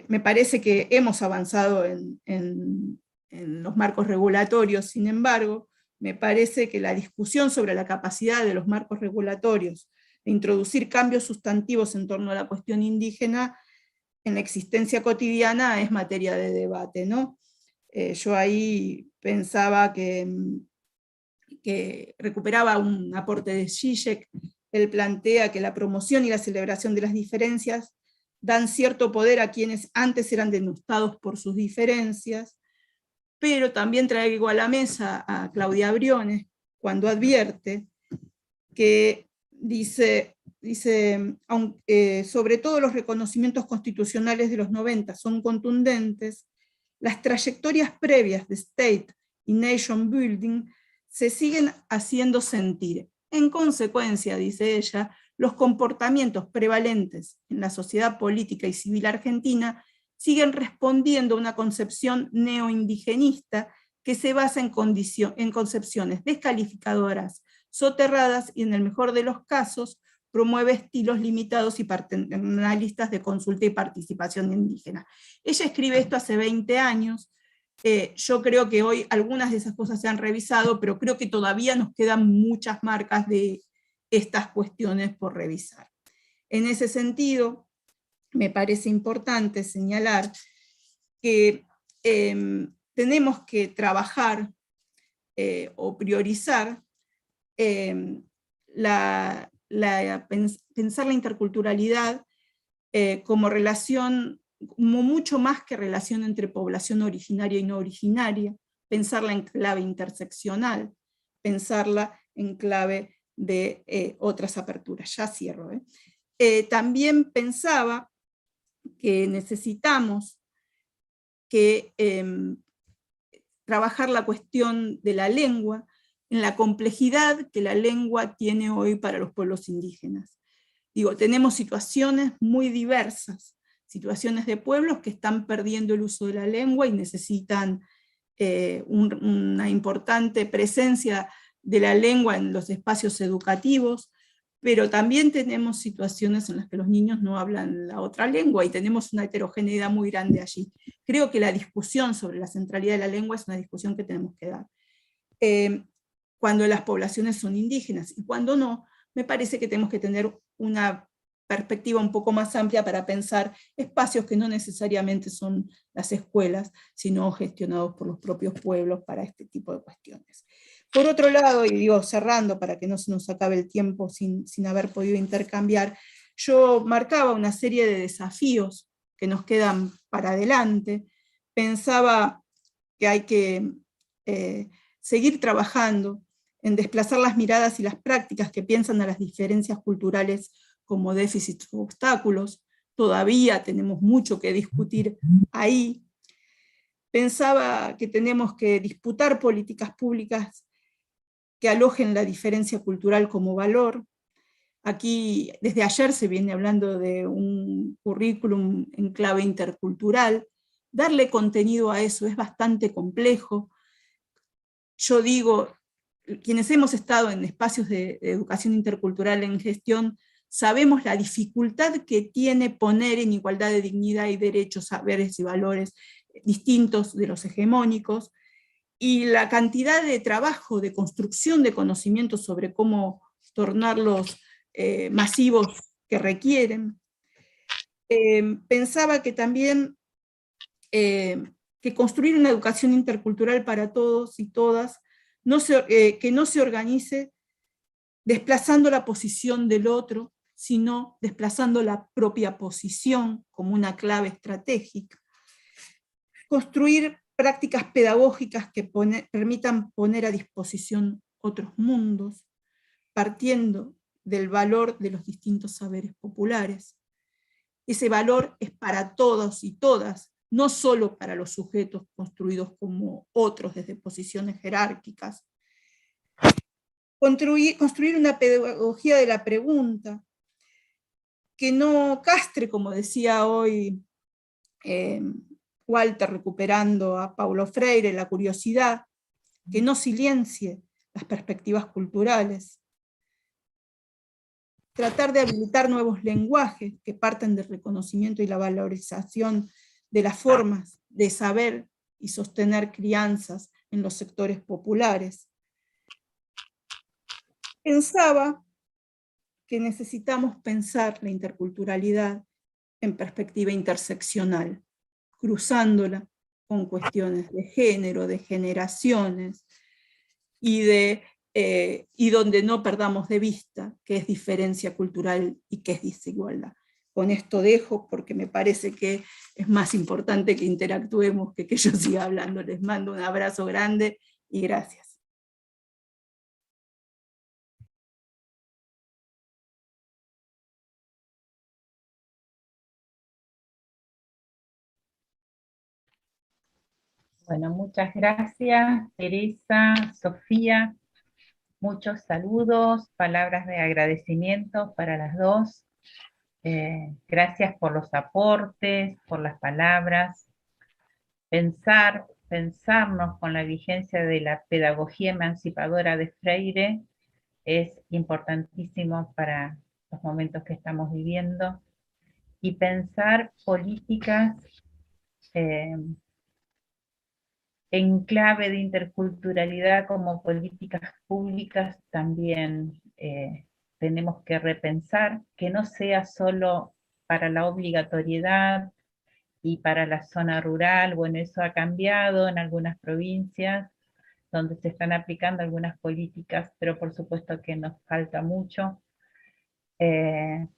me parece que hemos avanzado en los marcos regulatorios. Sin embargo, me parece que la discusión sobre la capacidad de los marcos regulatorios de introducir cambios sustantivos en torno a la cuestión indígena en la existencia cotidiana es materia de debate, ¿no? Yo ahí pensaba que recuperaba un aporte de Zizek. Él plantea que la promoción y la celebración de las diferencias dan cierto poder a quienes antes eran denostados por sus diferencias, pero también traigo a la mesa a Claudia Briones cuando advierte que dice sobre todo los reconocimientos constitucionales de los 90 son contundentes, las trayectorias previas de State y Nation Building se siguen haciendo sentir En consecuencia, dice ella, los comportamientos prevalentes en la sociedad política y civil argentina siguen respondiendo a una concepción neoindigenista que se basa en concepciones descalificadoras, soterradas y, en el mejor de los casos, promueve estilos limitados y paternalistas de consulta y participación indígena. Ella escribe esto hace 20 años, yo creo que hoy algunas de esas cosas se han revisado, pero creo que todavía nos quedan muchas marcas de estas cuestiones por revisar. En ese sentido, me parece importante señalar que tenemos que trabajar o priorizar pensar la interculturalidad como relación, como mucho más que relación entre población originaria y no originaria, pensarla en clave interseccional, pensarla en clave de otras aperturas. Ya cierro. También pensaba que necesitamos que trabajar la cuestión de la lengua en la complejidad que la lengua tiene hoy para los pueblos indígenas. Digo, tenemos situaciones muy diversas, situaciones de pueblos que están perdiendo el uso de la lengua y necesitan una importante presencia de la lengua en los espacios educativos, pero también tenemos situaciones en las que los niños no hablan la otra lengua y tenemos una heterogeneidad muy grande allí. Creo que la discusión sobre la centralidad de la lengua es una discusión que tenemos que dar. Cuando las poblaciones son indígenas y cuando no, me parece que tenemos que tener una perspectiva un poco más amplia para pensar espacios que no necesariamente son las escuelas, sino gestionados por los propios pueblos para este tipo de cuestiones. Por otro lado, y digo cerrando para que no se nos acabe el tiempo sin haber podido intercambiar, yo marcaba una serie de desafíos que nos quedan para adelante. Pensaba que hay que seguir trabajando en desplazar las miradas y las prácticas que piensan a las diferencias culturales como déficits o obstáculos. Todavía tenemos mucho que discutir ahí. Pensaba que tenemos que disputar políticas públicas que alojen la diferencia cultural como valor. Aquí, desde ayer se viene hablando de un currículum en clave intercultural. Darle contenido a eso es bastante complejo. Yo digo, quienes hemos estado en espacios de educación intercultural en gestión, sabemos la dificultad que tiene poner en igualdad de dignidad y derechos, saberes y valores distintos de los hegemónicos, y la cantidad de trabajo, de construcción de conocimientos sobre cómo tornarlos masivos que requieren. Pensaba que también que construir una educación intercultural para todos y todas, que no se organice desplazando la posición del otro, sino desplazando la propia posición como una clave estratégica. Construir prácticas pedagógicas que permitan poner a disposición otros mundos, partiendo del valor de los distintos saberes populares. Ese valor es para todos y todas, no solo para los sujetos construidos como otros desde posiciones jerárquicas. Construir una pedagogía de la pregunta, que no castre, como decía hoy Walter recuperando a Paulo Freire, la curiosidad, que no silencie las perspectivas culturales. Tratar de habilitar nuevos lenguajes que parten del reconocimiento y la valorización de las formas de saber y sostener crianzas en los sectores populares. Pensaba que necesitamos pensar la interculturalidad en perspectiva interseccional, cruzándola con cuestiones de género, de generaciones, y donde no perdamos de vista qué es diferencia cultural y qué es desigualdad. Con esto dejo porque me parece que es más importante que interactuemos que yo siga hablando. Les mando un abrazo grande y gracias. Bueno, muchas gracias, Teresa, Sofía. Muchos saludos, palabras de agradecimiento para las dos. Gracias por los aportes, por las palabras. Pensarnos con la vigencia de la pedagogía emancipadora de Freire es importantísimo para los momentos que estamos viviendo, y pensar políticas en clave de interculturalidad como políticas públicas también tenemos que repensar, que no sea solo para la obligatoriedad y para la zona rural. Bueno, eso ha cambiado en algunas provincias donde se están aplicando algunas políticas, pero por supuesto que nos falta mucho.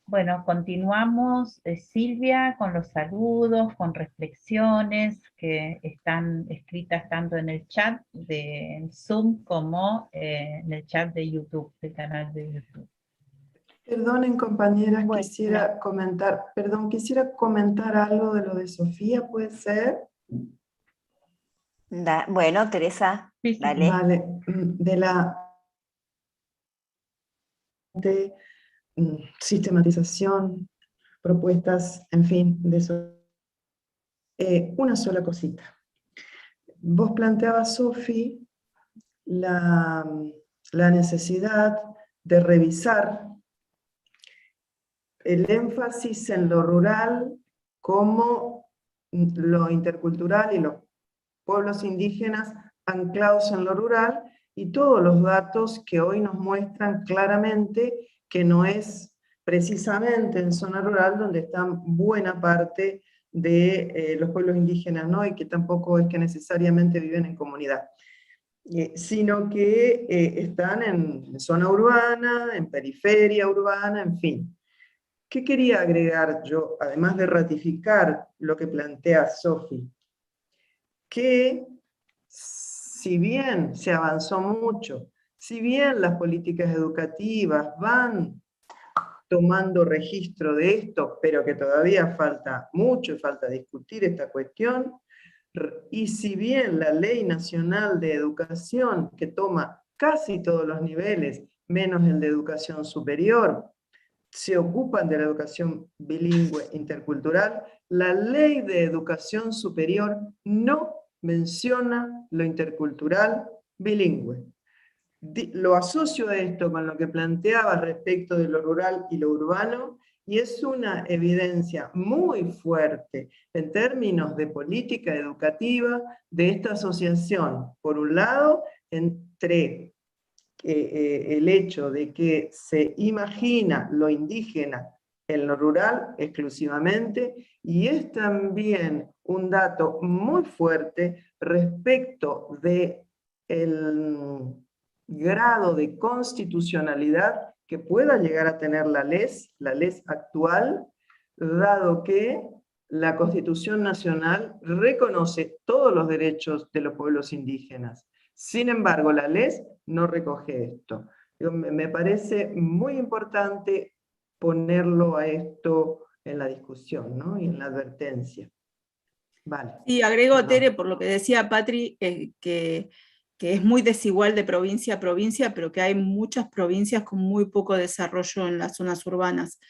Bueno, continuamos, Silvia, con los saludos, con reflexiones que están escritas tanto en el chat de Zoom como en el chat de YouTube, del canal de YouTube. Perdonen, compañeras, Bueno. quisiera comentar algo de lo de Sofía, ¿puede ser? Bueno, Teresa, Sí, sí. dale. Vale, de sistematización, propuestas, en fin, de eso. Una sola cosita. Vos planteabas, Sofi, la necesidad de revisar el énfasis en lo rural como lo intercultural y los pueblos indígenas anclados en lo rural, y todos los datos que hoy nos muestran claramente que no es precisamente en zona rural donde están buena parte de los pueblos indígenas, ¿no? Y que tampoco es que necesariamente viven en comunidad, sino que están en zona urbana, en periferia urbana, en fin. ¿Qué quería agregar yo, además de ratificar lo que plantea Sofi? Que si bien se avanzó mucho, si bien las políticas educativas van tomando registro de esto, pero que todavía falta mucho, falta discutir esta cuestión, y si bien la Ley Nacional de Educación, que toma casi todos los niveles, menos el de educación superior, se ocupan de la educación bilingüe intercultural, la Ley de Educación Superior no menciona lo intercultural bilingüe. Lo asocio a esto con lo que planteaba respecto de lo rural y lo urbano, y es una evidencia muy fuerte en términos de política educativa de esta asociación, por un lado, entre el hecho de que se imagina lo indígena en lo rural exclusivamente, y es también un dato muy fuerte respecto de el grado de constitucionalidad que pueda llegar a tener la LES actual, dado que la Constitución Nacional reconoce todos los derechos de los pueblos indígenas. Sin embargo, la LES no recoge esto. Me parece muy importante ponerlo a esto en la discusión, ¿no? Y en la advertencia. Vale. Y agrego, Perdón. Tere, por lo que decía Patri, que es muy desigual de provincia a provincia, pero que hay muchas provincias con muy poco desarrollo en las zonas urbanas.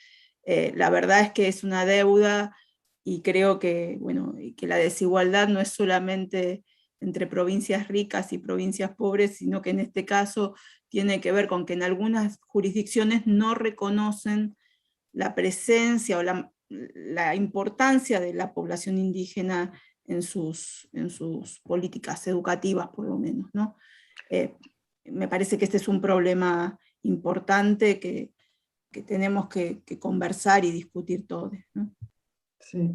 La verdad es que es una deuda, y creo que, bueno, que la desigualdad no es solamente entre provincias ricas y provincias pobres, sino que en este caso tiene que ver con que en algunas jurisdicciones no reconocen la presencia o la importancia de la población indígena en sus políticas educativas, por lo menos, ¿no? Me parece que este es un problema importante que tenemos que conversar y discutir todos, ¿no? Sí.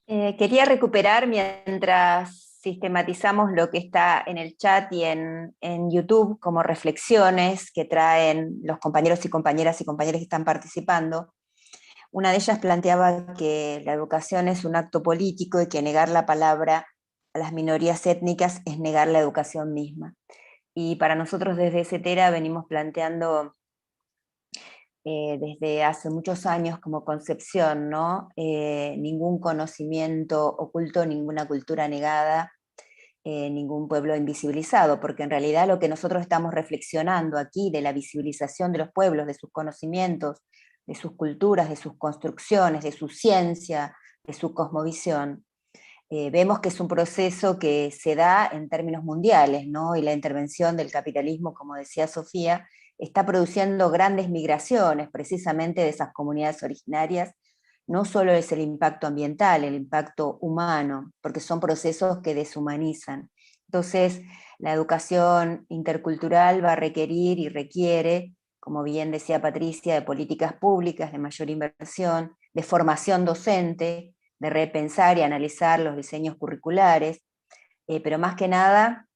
Quería recuperar, mientras sistematizamos lo que está en el chat y en YouTube como reflexiones que traen los compañeros y compañeras que están participando. Una de ellas planteaba que la educación es un acto político y que negar la palabra a las minorías étnicas es negar la educación misma. Y para nosotros desde CETERA venimos planteando desde hace muchos años como concepción, ¿no? Ningún conocimiento oculto, ninguna cultura negada, ningún pueblo invisibilizado, porque en realidad lo que nosotros estamos reflexionando aquí de la visibilización de los pueblos, de sus conocimientos, de sus culturas, de sus construcciones, de su ciencia, de su cosmovisión, vemos que es un proceso que se da en términos mundiales, ¿no? Y la intervención del capitalismo, como decía Sofía, está produciendo grandes migraciones precisamente de esas comunidades originarias. No solo es el impacto ambiental, el impacto humano, porque son procesos que deshumanizan. Entonces, la educación intercultural va a requerir y requiere, como bien decía Patricia, de políticas públicas, de mayor inversión, de formación docente, de repensar y analizar los diseños curriculares, pero más que nada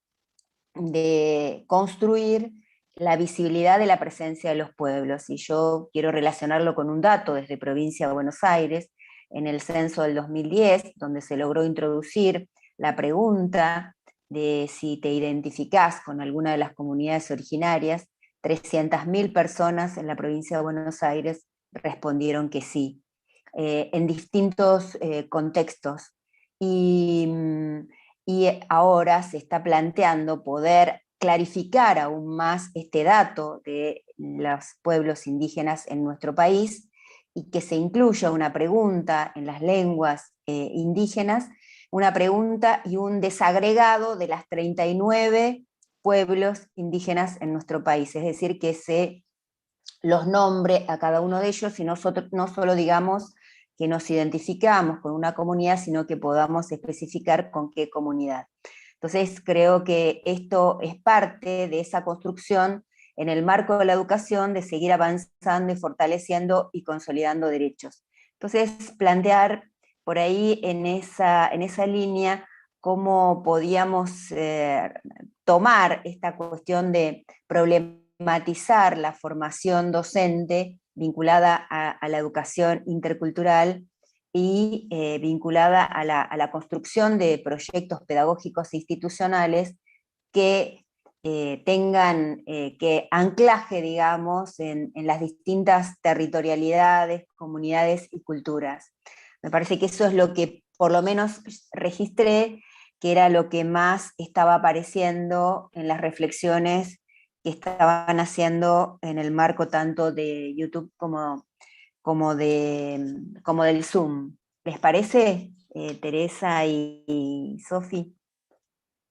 de construir la visibilidad de la presencia de los pueblos. Y yo quiero relacionarlo con un dato desde Provincia de Buenos Aires, en el censo del 2010, donde se logró introducir la pregunta de si te identificás con alguna de las comunidades originarias. 300.000 personas en la provincia de Buenos Aires respondieron que sí, en distintos contextos. Y ahora se está planteando poder clarificar aún más este dato de los pueblos indígenas en nuestro país y que se incluya una pregunta en las lenguas indígenas, una pregunta y un desagregado de las 39 pueblos indígenas en nuestro país, es decir, que se los nombre a cada uno de ellos y nosotros no solo digamos que nos identificamos con una comunidad, sino que podamos especificar con qué comunidad. Entonces creo que esto es parte de esa construcción en el marco de la educación, de seguir avanzando y fortaleciendo y consolidando derechos. Entonces plantear por ahí en esa línea cómo podíamos tomar esta cuestión de problematizar la formación docente vinculada a la educación intercultural y vinculada a la construcción de proyectos pedagógicos institucionales que tengan que anclaje, digamos, en las distintas territorialidades, comunidades y culturas. Me parece que eso es lo que por lo menos registré, que era lo que más estaba apareciendo en las reflexiones que estaban haciendo en el marco tanto de YouTube como del Zoom. ¿Les parece, Teresa y Sofi?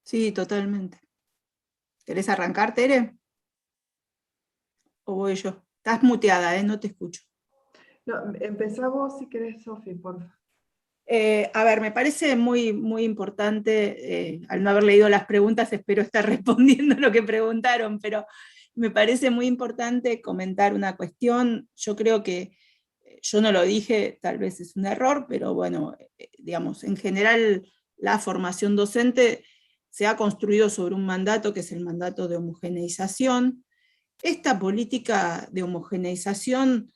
Sí, totalmente. ¿Querés arrancar, Tere? ¿O voy yo? Estás muteada, no te escucho. No, empezá vos si querés, Sofi, por favor. A ver, me parece muy, muy importante, al no haber leído las preguntas, espero estar respondiendo lo que preguntaron, pero me parece muy importante comentar una cuestión. Yo creo que, yo no lo dije, tal vez es un error, pero bueno, digamos, en general la formación docente se ha construido sobre un mandato que es el mandato de homogeneización. Esta política de homogeneización,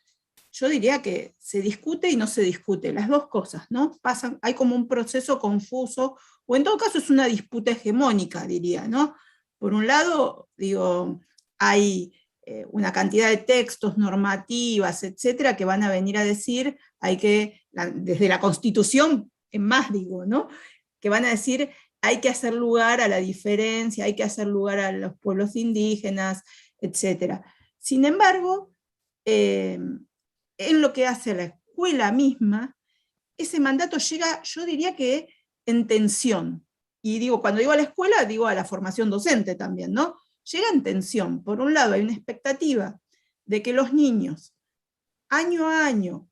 yo diría que se discute y no se discute, las dos cosas, ¿no? Pasan, hay como un proceso confuso, o en todo caso es una disputa hegemónica, diría, ¿no? Por un lado, digo, hay una cantidad de textos, normativas, etcétera, que van a venir a decir, hay que, desde la Constitución en más, digo, ¿no? Que van a decir, hay que hacer lugar a la diferencia, hay que hacer lugar a los pueblos indígenas, etcétera. Sin embargo, en lo que hace a la escuela misma, ese mandato llega, yo diría que en tensión. Y digo, cuando digo a la escuela, digo a la formación docente también, ¿no? Llega en tensión. Por un lado, hay una expectativa de que los niños, año a año,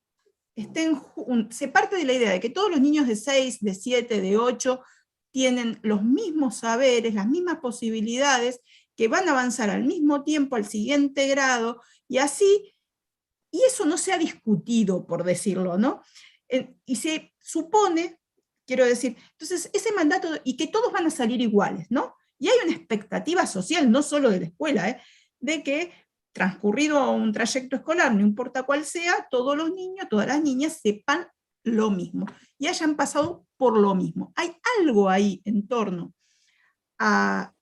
se parte de la idea de que todos los niños de 6, de 7, de 8, tienen los mismos saberes, las mismas posibilidades, que van a avanzar al mismo tiempo al siguiente grado, y así. Y eso no se ha discutido, por decirlo, ¿no? Y se supone, quiero decir, entonces ese mandato, y que todos van a salir iguales, ¿no? Y hay una expectativa social, no solo de la escuela, de que transcurrido un trayecto escolar, no importa cuál sea, todos los niños, todas las niñas sepan lo mismo y hayan pasado por lo mismo. Hay algo ahí en torno a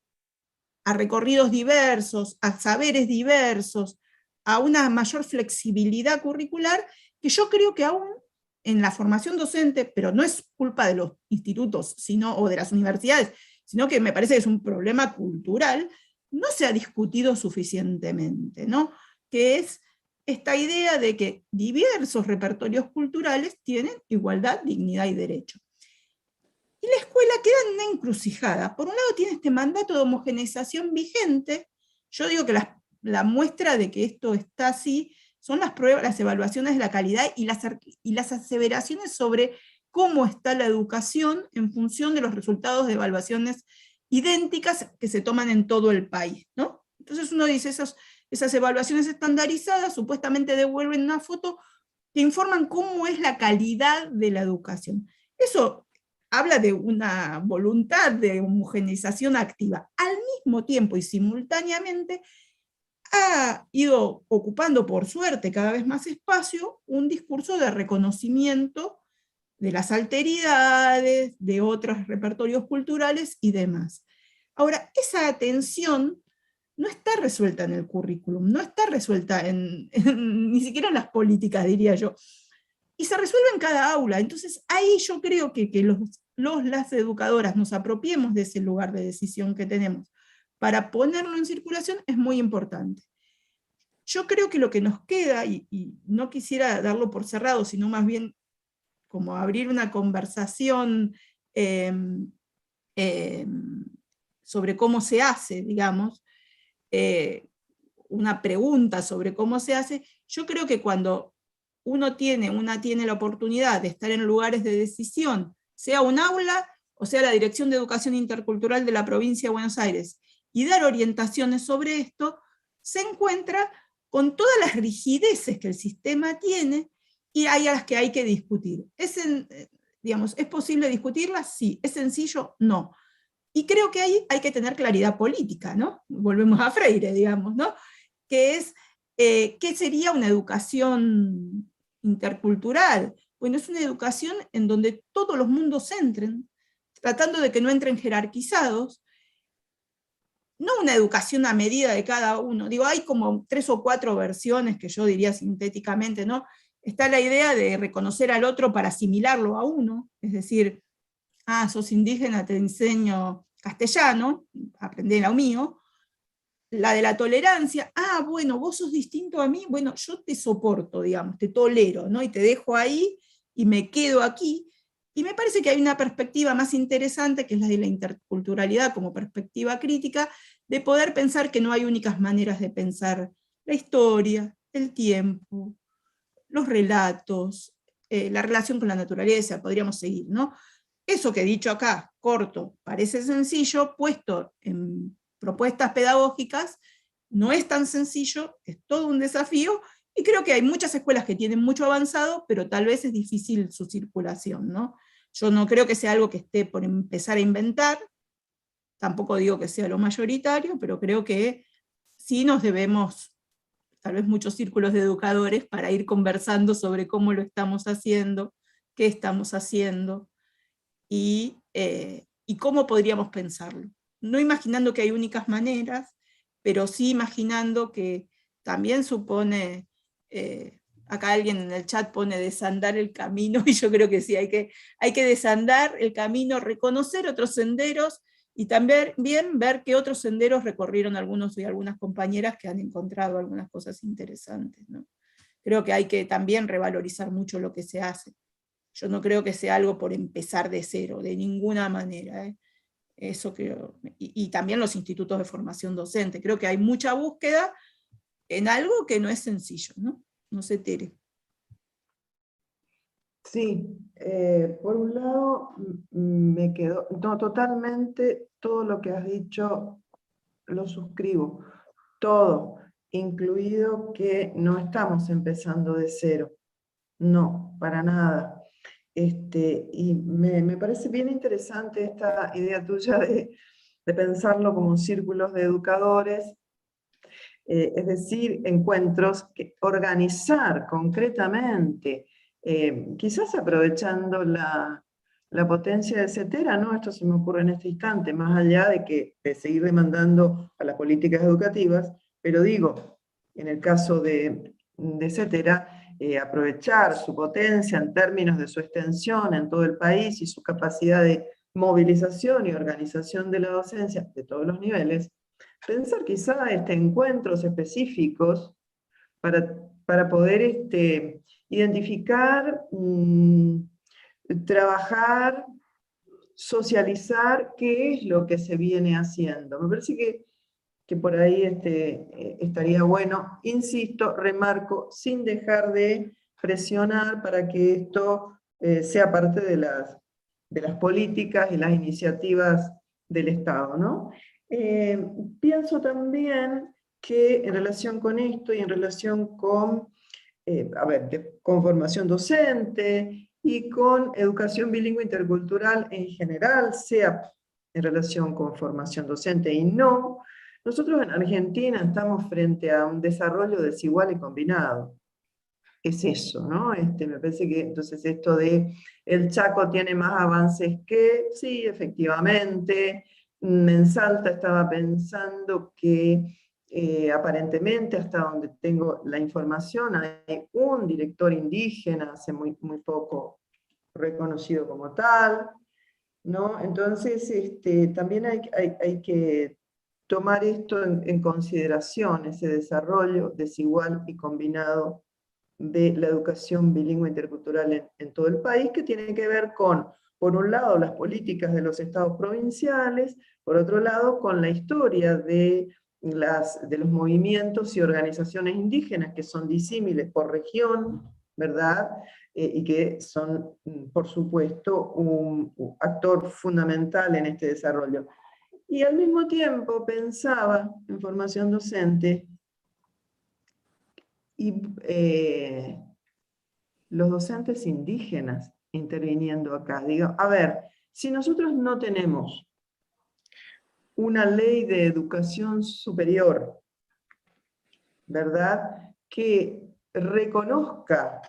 recorridos diversos, a saberes diversos, a una mayor flexibilidad curricular, que yo creo que aún en la formación docente, pero no es culpa de los institutos o de las universidades, sino que me parece que es un problema cultural, no se ha discutido suficientemente, ¿no? Que es esta idea de que diversos repertorios culturales tienen igualdad, dignidad y derecho. Y la escuela queda en una encrucijada. Por un lado tiene este mandato de homogeneización vigente. Yo digo que la muestra de que esto está así son las pruebas, las evaluaciones de la calidad y las aseveraciones sobre cómo está la educación en función de los resultados de evaluaciones idénticas que se toman en todo el país, ¿no? Entonces uno dice, esas evaluaciones estandarizadas supuestamente devuelven una foto que informan cómo es la calidad de la educación. Eso habla de una voluntad de homogeneización activa. Al mismo tiempo y simultáneamente ha ido ocupando, por suerte, cada vez más espacio, un discurso de reconocimiento de las alteridades, de otros repertorios culturales y demás. Ahora, esa atención no está resuelta en el currículum, no está resuelta ni siquiera en las políticas, diría yo, y se resuelve en cada aula. Entonces ahí yo creo que las educadoras nos apropiemos de ese lugar de decisión que tenemos para ponerlo en circulación es muy importante. Yo creo que lo que nos queda, y no quisiera darlo por cerrado, sino más bien como abrir una conversación sobre cómo se hace, digamos, una pregunta sobre cómo se hace, yo creo que cuando una tiene la oportunidad de estar en lugares de decisión, sea un aula o sea la Dirección de Educación Intercultural de la Provincia de Buenos Aires, y dar orientaciones sobre esto, se encuentra con todas las rigideces que el sistema tiene, y hay a las que hay que discutir. ¿Es posible discutirlas? Sí. ¿Es sencillo? No. Y creo que ahí hay que tener claridad política, ¿no? Volvemos a Freire, digamos, ¿no? Que es, ¿qué sería una educación intercultural? Bueno, es una educación en donde todos los mundos entren, tratando de que no entren jerarquizados, no una educación a medida de cada uno. Digo, hay como 3 o 4 versiones que yo diría sintéticamente, ¿no? Está la idea de reconocer al otro para asimilarlo a uno, es decir, sos indígena, te enseño castellano, aprendé lo mío. La de la tolerancia, bueno, vos sos distinto a mí, bueno, yo te soporto, digamos, te tolero, ¿no? Y te dejo ahí, y me quedo aquí. Y me parece que hay una perspectiva más interesante, que es la de la interculturalidad como perspectiva crítica, de poder pensar que no hay únicas maneras de pensar la historia, el tiempo, los relatos, la relación con la naturaleza, podríamos seguir, ¿no? Eso que he dicho acá, corto, parece sencillo, puesto en propuestas pedagógicas, no es tan sencillo, es todo un desafío, y creo que hay muchas escuelas que tienen mucho avanzado, pero tal vez es difícil su circulación, ¿no? Yo no creo que sea algo que esté por empezar a inventar, tampoco digo que sea lo mayoritario, pero creo que sí nos debemos, tal vez muchos círculos de educadores, para ir conversando sobre cómo lo estamos haciendo, qué estamos haciendo, y cómo podríamos pensarlo. No imaginando que hay únicas maneras, pero sí imaginando que también supone, acá alguien en el chat pone desandar el camino, y yo creo que sí, hay que desandar el camino, reconocer otros senderos, y también ver qué otros senderos recorrieron algunos y algunas compañeras que han encontrado algunas cosas interesantes, ¿no? Creo que hay que también revalorizar mucho lo que se hace. Yo no creo que sea algo por empezar de cero, de ninguna manera. Eso creo. Y también los institutos de formación docente. Creo que hay mucha búsqueda en algo que no es sencillo, ¿no? No sé, Tere. Sí, por un lado me quedó, no, totalmente todo lo que has dicho lo suscribo, todo, incluido que no estamos empezando de cero, no, para nada. Y me parece bien interesante esta idea tuya de pensarlo como círculos de educadores, es decir, encuentros que organizar concretamente, quizás aprovechando la potencia de CETERA, ¿no? Esto se me ocurre en este instante, más allá de seguir demandando a las políticas educativas, pero digo, en el caso de CETERA, aprovechar su potencia en términos de su extensión en todo el país y su capacidad de movilización y organización de la docencia de todos los niveles, pensar quizá encuentros específicos para poder identificar, trabajar, socializar qué es lo que se viene haciendo. Me parece que por ahí estaría bueno, insisto, remarco, sin dejar de presionar para que esto sea parte de las políticas y las iniciativas del Estado, ¿no? Pienso también que en relación con esto y en relación con, con formación docente y con educación bilingüe intercultural en general, sea en relación con formación docente y no, nosotros en Argentina estamos frente a un desarrollo desigual y combinado. Es eso, ¿no? Me parece que entonces esto de el Chaco tiene más avances que, sí, efectivamente. En Salta estaba pensando que aparentemente, hasta donde tengo la información, hay un director indígena, hace muy poco reconocido como tal, ¿no? Entonces también hay que tomar esto en consideración, ese desarrollo desigual y combinado de la educación bilingüe intercultural en todo el país, que tiene que ver con, por un lado, las políticas de los estados provinciales, por otro lado, con la historia de los movimientos y organizaciones indígenas que son disímiles por región, ¿verdad? Y que son, por supuesto, un actor fundamental en este desarrollo. Y al mismo tiempo pensaba en formación docente y los docentes indígenas interviniendo acá. Digo, a ver, si nosotros no tenemos una ley de educación superior, ¿verdad?, que reconozca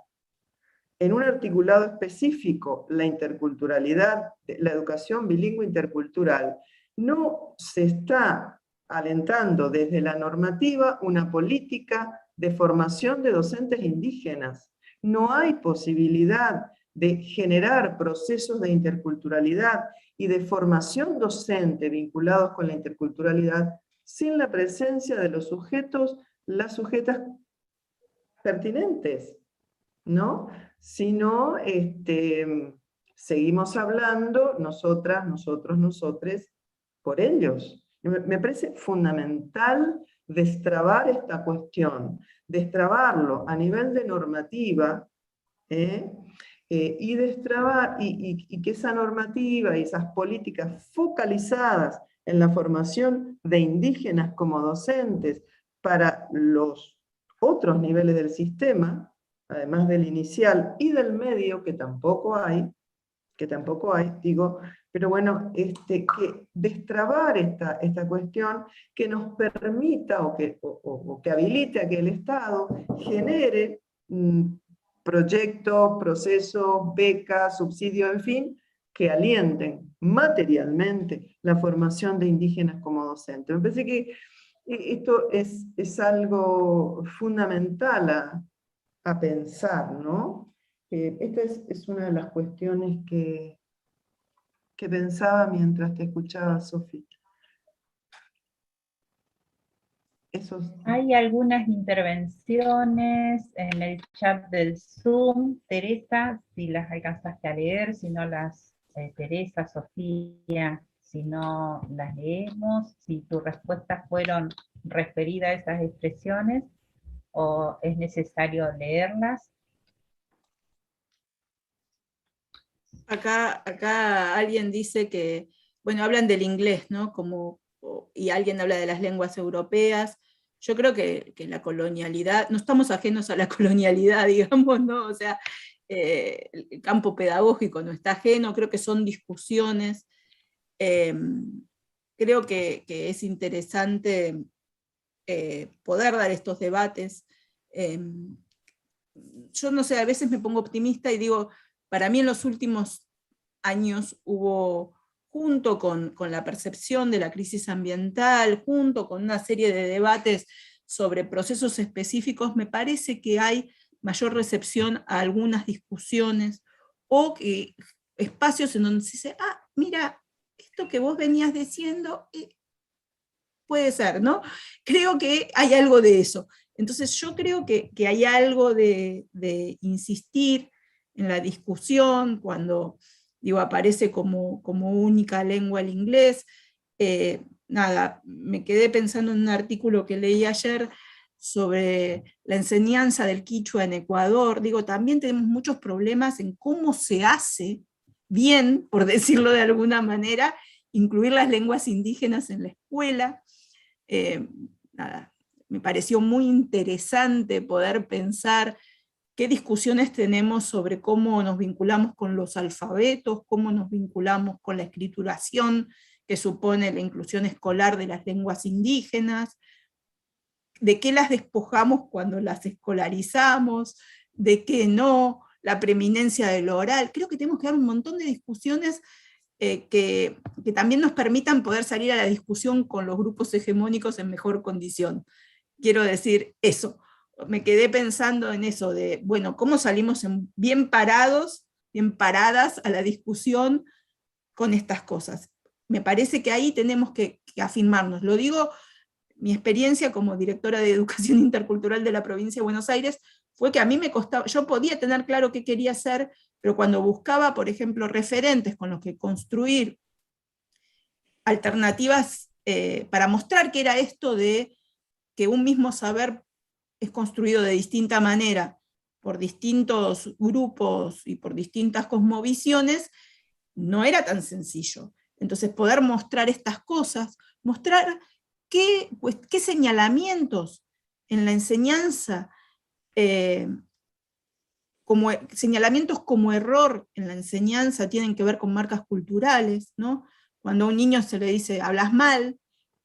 en un articulado específico la interculturalidad, la educación bilingüe intercultural, no se está alentando desde la normativa una política de formación de docentes indígenas. No hay posibilidad de generar procesos de interculturalidad y de formación docente vinculados con la interculturalidad sin la presencia de los sujetos, las sujetas pertinentes, ¿no? Si no, seguimos hablando, nosotras, nosotros, nosotres, por ellos. Me parece fundamental destrabar esta cuestión, destrabarlo a nivel de normativa, y destrabar, y que esa normativa y esas políticas focalizadas en la formación de indígenas como docentes para los otros niveles del sistema, además del inicial y del medio, que tampoco hay, digo, pero bueno, que destrabar esta cuestión que nos permita o que habilite a que el Estado genere proyectos, procesos, becas, subsidios, en fin, que alienten materialmente la formación de indígenas como docentes. Me parece que esto es algo fundamental a pensar, ¿no? Esta es una de las cuestiones que pensaba mientras te escuchaba, Sofía. Hay algunas intervenciones en el chat del Zoom. Teresa, si las alcanzaste a leer, si no las, Teresa, Sofía, si no las leemos, si tus respuestas fueron referidas a esas expresiones, o es necesario leerlas. Acá alguien dice que, bueno, hablan del inglés, ¿no? Y alguien habla de las lenguas europeas. Yo creo que la colonialidad, no estamos ajenos a la colonialidad, digamos, ¿no? O sea, el campo pedagógico no está ajeno, creo que son discusiones. Creo que es interesante poder dar estos debates. Yo no sé, a veces me pongo optimista y digo, para mí en los últimos años hubo, junto con la percepción de la crisis ambiental, junto con una serie de debates sobre procesos específicos, me parece que hay mayor recepción a algunas discusiones o espacios en donde se dice, mira, esto que vos venías diciendo, puede ser, ¿no? Creo que hay algo de eso. Entonces yo creo que hay algo de insistir en la discusión cuando, digo, aparece como única lengua el inglés. Nada, me quedé pensando en un artículo que leí ayer sobre la enseñanza del quichua en Ecuador. Digo, también tenemos muchos problemas en cómo se hace bien, por decirlo de alguna manera, incluir las lenguas indígenas en la escuela. Nada, me pareció muy interesante poder pensar qué discusiones tenemos sobre cómo nos vinculamos con los alfabetos, cómo nos vinculamos con la escrituración que supone la inclusión escolar de las lenguas indígenas, de qué las despojamos cuando las escolarizamos, de qué no, la preeminencia de lo oral. Creo que tenemos que dar un montón de discusiones que también nos permitan poder salir a la discusión con los grupos hegemónicos en mejor condición. Quiero decir eso. Me quedé pensando en eso de, bueno, cómo salimos bien parados, bien paradas a la discusión con estas cosas. Me parece que ahí tenemos que afirmarnos. Lo digo, mi experiencia como directora de Educación Intercultural de la provincia de Buenos Aires fue que a mí me costaba, yo podía tener claro qué quería hacer, pero cuando buscaba, por ejemplo, referentes con los que construir alternativas para mostrar qué era esto de que un mismo saber es construido de distinta manera por distintos grupos y por distintas cosmovisiones, no era tan sencillo. Entonces poder mostrar estas cosas, mostrar qué señalamientos en la enseñanza, señalamientos como error en la enseñanza tienen que ver con marcas culturales, ¿no? Cuando a un niño se le dice, hablas mal,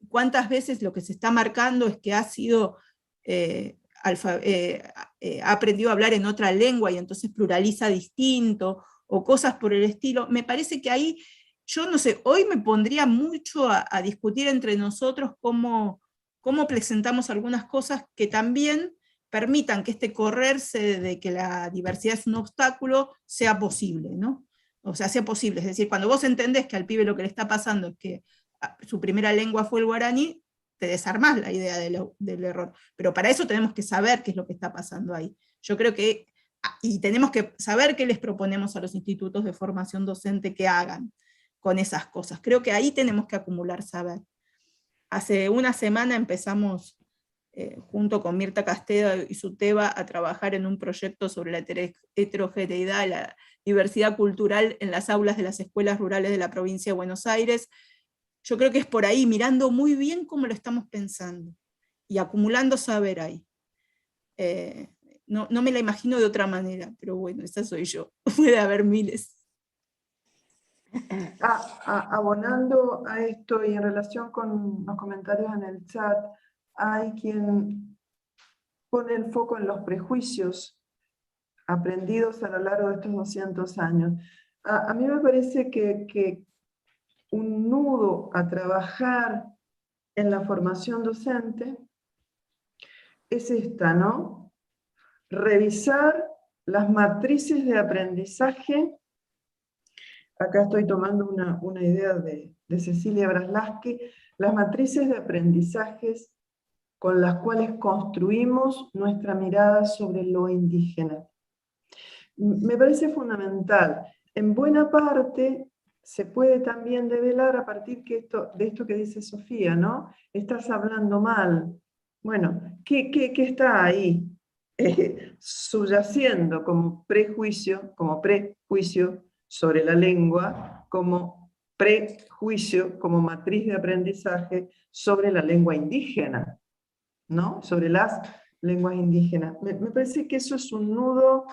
¿cuántas veces lo que se está marcando es que ha sido, ha aprendido a hablar en otra lengua y entonces pluraliza distinto, o cosas por el estilo? Me parece que ahí, yo no sé, hoy me pondría mucho a discutir entre nosotros cómo presentamos algunas cosas que también permitan que este correrse de que la diversidad es un obstáculo sea posible, ¿no? O sea, sea posible. Es decir, cuando vos entendés que al pibe lo que le está pasando es que su primera lengua fue el guaraní, te desarmás la idea del error. Pero para eso tenemos que saber qué es lo que está pasando ahí. Yo creo que, y tenemos que saber qué les proponemos a los institutos de formación docente que hagan con esas cosas. Creo que ahí tenemos que acumular saber. Hace una semana empezamos junto con Mirta Castedo y Suteba a trabajar en un proyecto sobre la heterogeneidad y la diversidad cultural en las aulas de las escuelas rurales de la provincia de Buenos Aires. Yo creo que es por ahí, mirando muy bien cómo lo estamos pensando, y acumulando saber ahí. No me la imagino de otra manera, pero bueno, esa soy yo. Puede haber miles. Abonando a esto y en relación con los comentarios en el chat, hay quien pone el foco en los prejuicios aprendidos a lo largo de estos 200 años. A mí me parece que un nudo a trabajar en la formación docente es esta, ¿no? Revisar las matrices de aprendizaje. Acá estoy tomando una idea de Cecilia Braslavsky, las matrices de aprendizajes con las cuales construimos nuestra mirada sobre lo indígena. Me parece fundamental. En buena parte se puede también develar a partir de esto que dice Sofía, ¿no? Estás hablando mal. Bueno, ¿qué está ahí subyaciendo como prejuicio sobre la lengua, como prejuicio, como matriz de aprendizaje sobre la lengua indígena, ¿no? Sobre las lenguas indígenas? Me parece que eso es un nudo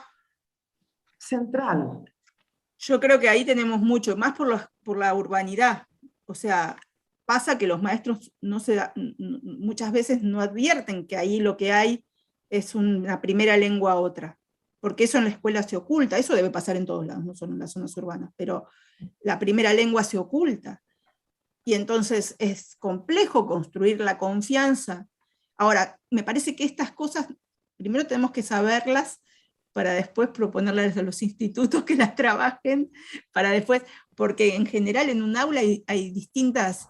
central. Yo creo que ahí tenemos mucho, más por la urbanidad. O sea, pasa que los maestros muchas veces no advierten que ahí lo que hay es una primera lengua a otra, porque eso en la escuela se oculta. Eso debe pasar en todos lados, no solo en las zonas urbanas, pero la primera lengua se oculta. Y entonces es complejo construir la confianza. Ahora, me parece que estas cosas, primero tenemos que saberlas para después proponerles a los institutos que las trabajen, para después, porque en general en un aula hay distintas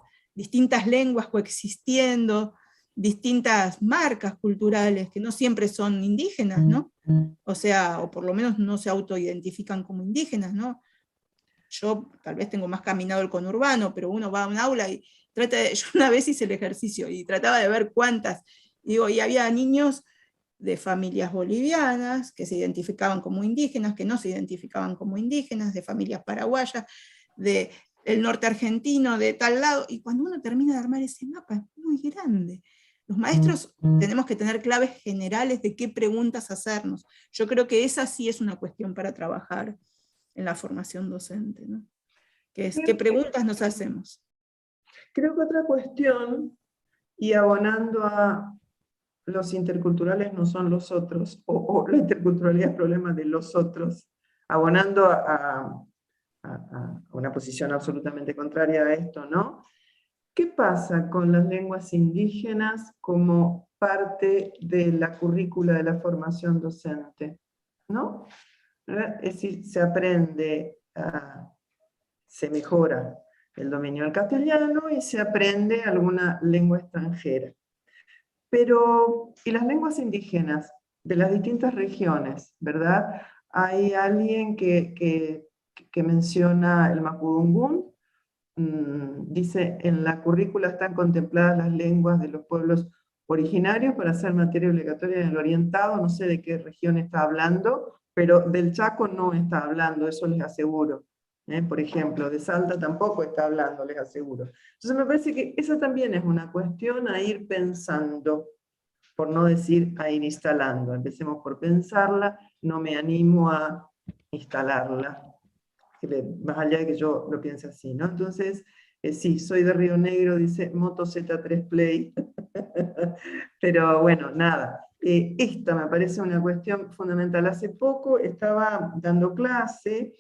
lenguas coexistiendo, distintas marcas culturales que no siempre son indígenas, ¿no? O sea, o por lo menos no se autoidentifican como indígenas, ¿no? Yo tal vez tengo más caminado el conurbano, pero uno va a un aula y yo una vez hice el ejercicio y trataba de ver cuántas, y había niños de familias bolivianas que se identificaban como indígenas, que no se identificaban como indígenas, de familias paraguayas, del norte argentino, de tal lado, y cuando uno termina de armar ese mapa es muy grande. Los maestros tenemos que tener claves generales de qué preguntas hacernos. Yo creo que esa sí es una cuestión para trabajar en la formación docente, ¿no? Que es, ¿qué preguntas nos hacemos? Creo que otra cuestión, y abonando a los interculturales no son los otros, o la interculturalidad es problema de los otros, abonando a una posición absolutamente contraria a esto, ¿no? ¿Qué pasa con las lenguas indígenas como parte de la currícula de la formación docente? ¿No? Es decir, se aprende, se mejora el dominio del castellano y se aprende alguna lengua extranjera. Pero, ¿y las lenguas indígenas de las distintas regiones, verdad? Hay alguien que menciona el mapudungún, dice, en la currícula están contempladas las lenguas de los pueblos originarios para ser materia obligatoria en el orientado, no sé de qué región está hablando, pero del Chaco no está hablando, eso les aseguro. Por ejemplo, de Salta tampoco está hablando, les aseguro. Entonces me parece que esa también es una cuestión a ir pensando, por no decir a ir instalando. Empecemos por pensarla, no me animo a instalarla, más allá de que yo lo piense así, ¿no? Entonces, sí, soy de Río Negro, dice Moto Z3 Play, pero bueno, nada. Esta me parece una cuestión fundamental. Hace poco estaba dando clase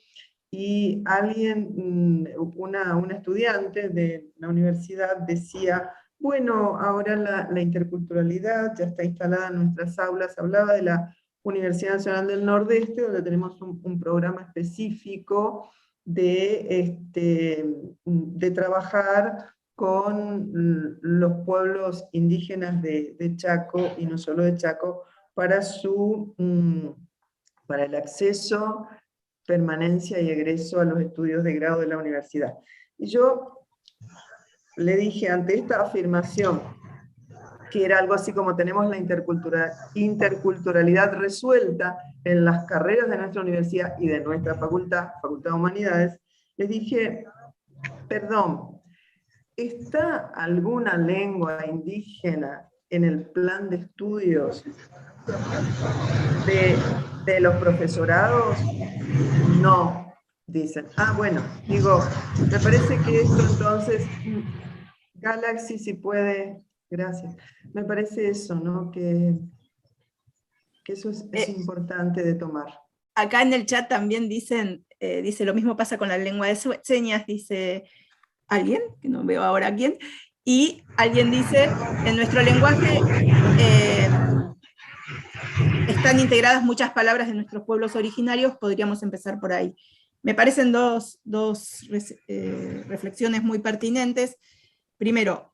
y alguien, una estudiante de la universidad decía, bueno, ahora la interculturalidad ya está instalada en nuestras aulas, hablaba de la Universidad Nacional del Nordeste, donde tenemos un programa específico de trabajar con los pueblos indígenas de Chaco, y no solo de Chaco, para el acceso, permanencia y egreso a los estudios de grado de la universidad. Y yo le dije ante esta afirmación, que era algo así como tenemos la interculturalidad resuelta en las carreras de nuestra universidad y de nuestra facultad, Facultad de Humanidades, les dije, perdón, ¿está alguna lengua indígena en el plan de estudios de los profesorados? No, dicen. Ah, bueno, digo, me parece que esto entonces, Galaxy si puede, gracias. Me parece eso, ¿no? Que eso es importante de tomar. Acá en el chat también dicen, dice, lo mismo pasa con la lengua de señas, dice alguien, que no veo ahora quién, y alguien dice, en nuestro lenguaje están integradas muchas palabras de nuestros pueblos originarios, podríamos empezar por ahí. Me parecen dos reflexiones muy pertinentes. Primero,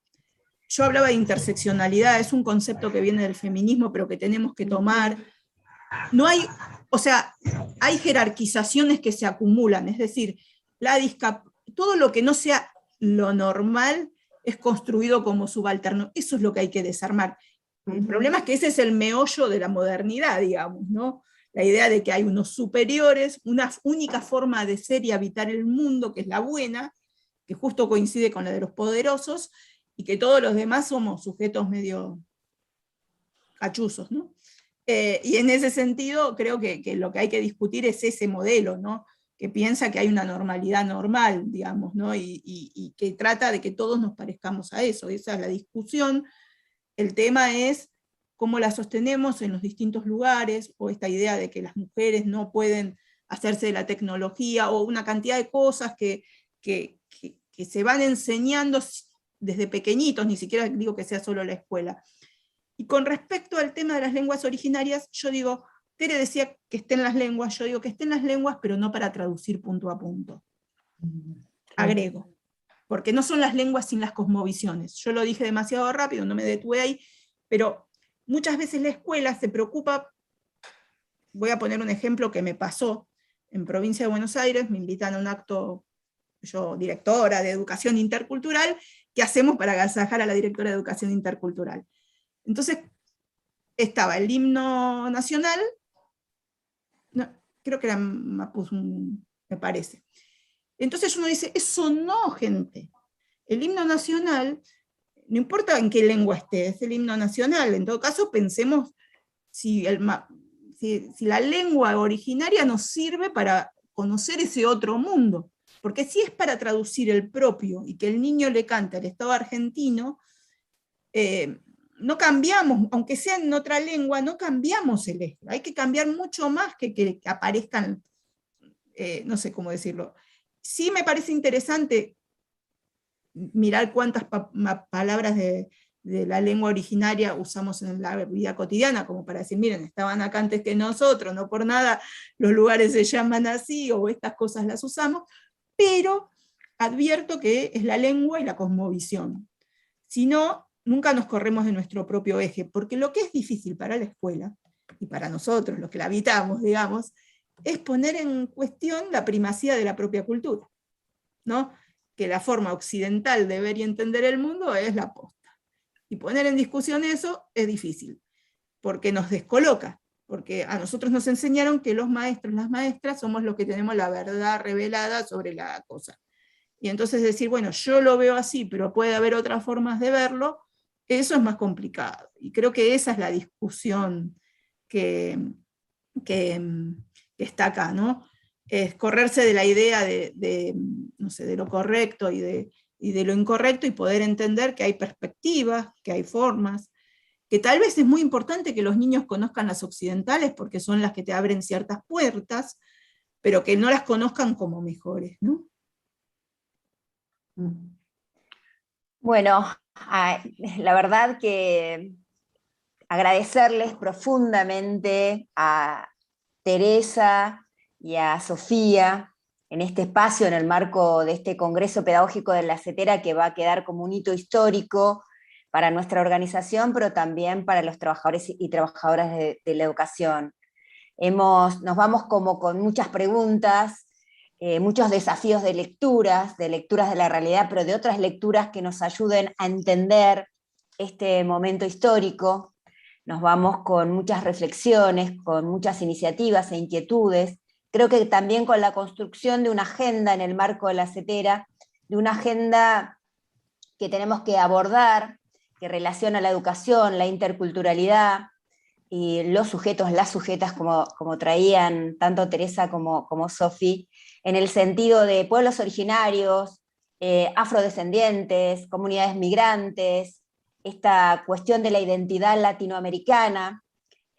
yo hablaba de interseccionalidad, es un concepto que viene del feminismo, pero que tenemos que tomar. No hay, o sea, hay jerarquizaciones que se acumulan, es decir, todo lo que no sea lo normal es construido como subalterno. Eso es lo que hay que desarmar. El problema es que ese es el meollo de la modernidad, digamos, ¿no? La idea de que hay unos superiores, una única forma de ser y habitar el mundo, que es la buena, que justo coincide con la de los poderosos, y que todos los demás somos sujetos medio cachuzos, ¿no? Y en ese sentido creo que lo que hay que discutir es ese modelo, ¿no? Que piensa que hay una normalidad normal, digamos, ¿no? Y que trata de que todos nos parezcamos a eso. Esa es la discusión. El tema es cómo la sostenemos en los distintos lugares, o esta idea de que las mujeres no pueden hacerse de la tecnología, o una cantidad de cosas que se van enseñando desde pequeñitos, ni siquiera digo que sea solo la escuela. Y con respecto al tema de las lenguas originarias, yo digo, Tere decía que estén las lenguas, yo digo que estén las lenguas, pero no para traducir punto a punto. Agrego, porque no son las lenguas sin las cosmovisiones. Yo lo dije demasiado rápido, no me detuve ahí, pero muchas veces la escuela se preocupa. Voy a poner un ejemplo que me pasó en Provincia de Buenos Aires, me invitan a un acto, yo directora de Educación Intercultural, ¿qué hacemos para agasajar a la directora de Educación Intercultural? Entonces, estaba el himno nacional, no, creo que era Mapuzungún, me parece. Entonces uno dice, eso no, gente. El himno nacional, no importa en qué lengua esté, es el himno nacional. En todo caso, pensemos si la lengua originaria nos sirve para conocer ese otro mundo. Porque si es para traducir el propio y que el niño le cante al Estado argentino, no cambiamos, aunque sea en otra lengua, no cambiamos el eje. Hay que cambiar mucho más que aparezcan, no sé cómo decirlo. Sí me parece interesante mirar cuántas palabras de la lengua originaria usamos en la vida cotidiana, como para decir, miren, estaban acá antes que nosotros, no por nada los lugares se llaman así, o estas cosas las usamos, pero advierto que es la lengua y la cosmovisión. Si no, nunca nos corremos de nuestro propio eje, porque lo que es difícil para la escuela, y para nosotros, los que la habitamos, digamos, es poner en cuestión la primacía de la propia cultura, ¿no? Que la forma occidental de ver y entender el mundo es la posta. Y poner en discusión eso es difícil, porque nos descoloca, porque a nosotros nos enseñaron que los maestros, las maestras, somos los que tenemos la verdad revelada sobre la cosa. Y entonces decir, bueno, yo lo veo así, pero puede haber otras formas de verlo, eso es más complicado. Y creo que esa es la discusión que está acá, ¿no? Es correrse de la idea no sé, de lo correcto y de lo incorrecto, y poder entender que hay perspectivas, que hay formas, que tal vez es muy importante que los niños conozcan las occidentales, porque son las que te abren ciertas puertas, pero que no las conozcan como mejores, ¿no? Bueno, la verdad que agradecerles profundamente a Teresa y a Sofía en este espacio, en el marco de este Congreso Pedagógico de la CETERA, que va a quedar como un hito histórico para nuestra organización, pero también para los trabajadores y trabajadoras de la educación. Nos vamos como con muchas preguntas, muchos desafíos de lecturas de la realidad, pero de otras lecturas que nos ayuden a entender este momento histórico. Nos vamos con muchas reflexiones, con muchas iniciativas e inquietudes. Creo que también con la construcción de una agenda en el marco de la CETERA, de una agenda que tenemos que abordar, que relaciona la educación, la interculturalidad, y los sujetos, las sujetas, como traían tanto Teresa como Sofi, en el sentido de pueblos originarios, afrodescendientes, comunidades migrantes, esta cuestión de la identidad latinoamericana,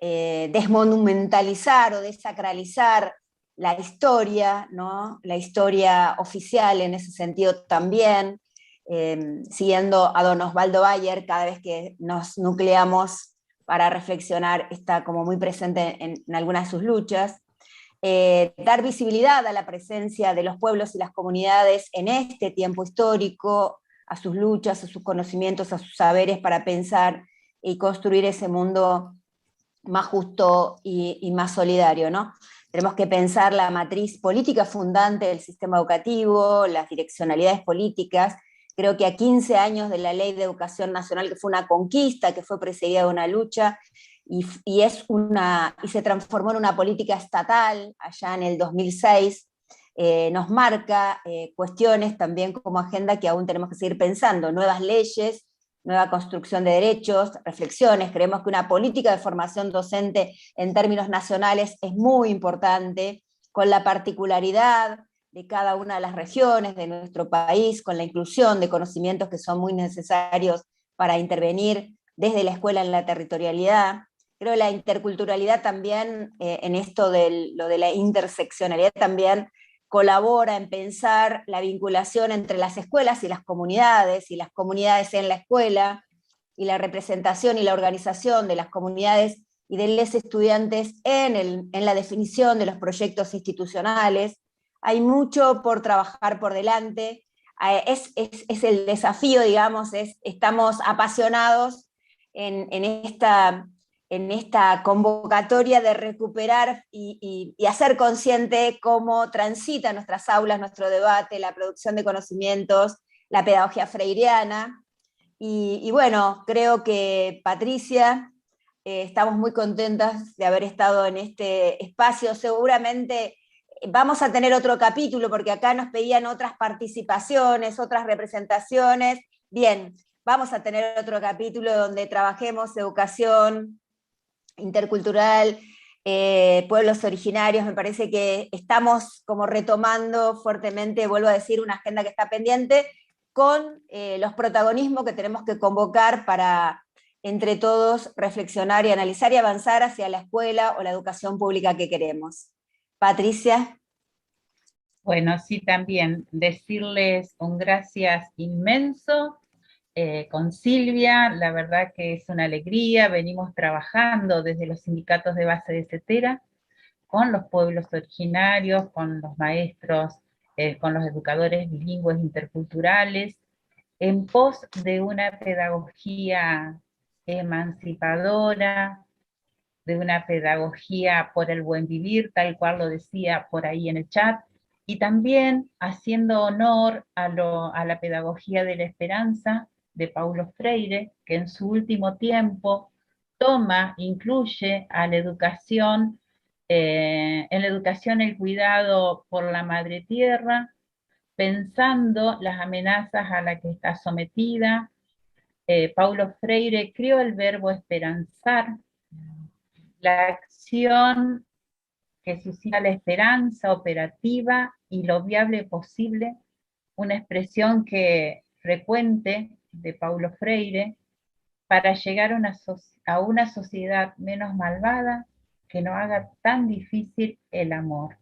desmonumentalizar o desacralizar la historia, ¿no? La historia oficial en ese sentido también, siguiendo a don Osvaldo Bayer, cada vez que nos nucleamos para reflexionar, está como muy presente en algunas de sus luchas. Dar visibilidad a la presencia de los pueblos y las comunidades en este tiempo histórico, a sus luchas, a sus conocimientos, a sus saberes, para pensar y construir ese mundo más justo y más solidario, ¿no? Tenemos que pensar la matriz política fundante del sistema educativo, las direccionalidades políticas. Creo que a 15 años de la Ley de Educación Nacional, que fue una conquista, que fue precedida de una lucha, y se transformó en una política estatal allá en el 2006, nos marca cuestiones también como agenda que aún tenemos que seguir pensando, nuevas leyes, nueva construcción de derechos, reflexiones. Creemos que una política de formación docente en términos nacionales es muy importante, con la particularidad de cada una de las regiones de nuestro país, con la inclusión de conocimientos que son muy necesarios para intervenir desde la escuela en la territorialidad. Creo que la interculturalidad también, en esto lo de la interseccionalidad, también colabora en pensar la vinculación entre las escuelas y las comunidades en la escuela, y la representación y la organización de las comunidades y de los estudiantes en la definición de los proyectos institucionales. Hay mucho por trabajar por delante. Es el desafío, digamos, estamos apasionados en esta convocatoria de recuperar y hacer consciente cómo transita nuestras aulas, nuestro debate, la producción de conocimientos, la pedagogía freiriana. Y bueno, creo que Patricia, estamos muy contentas de haber estado en este espacio. Seguramente vamos a tener otro capítulo, porque acá nos pedían otras participaciones, otras representaciones. Bien, vamos a tener otro capítulo donde trabajemos educación intercultural, pueblos originarios. Me parece que estamos como retomando fuertemente, vuelvo a decir, una agenda que está pendiente, con los protagonismos que tenemos que convocar para, entre todos, reflexionar y analizar y avanzar hacia la escuela o la educación pública que queremos. Patricia. Bueno, sí, también decirles un gracias inmenso con Silvia. La verdad que es una alegría. Venimos trabajando desde los sindicatos de base de CETERA con los pueblos originarios, con los maestros, con los educadores bilingües interculturales, en pos de una pedagogía emancipadora, de una pedagogía por el buen vivir, tal cual lo decía por ahí en el chat, y también haciendo honor a la pedagogía de la esperanza de Paulo Freire, que en su último tiempo incluye a la educación, en la educación el cuidado por la madre tierra, pensando las amenazas a las que está sometida. Paulo Freire creó el verbo esperanzar, la acción que suscita la esperanza operativa y lo viable posible, una expresión frecuente de Paulo Freire, para llegar a una sociedad menos malvada, que no haga tan difícil el amor.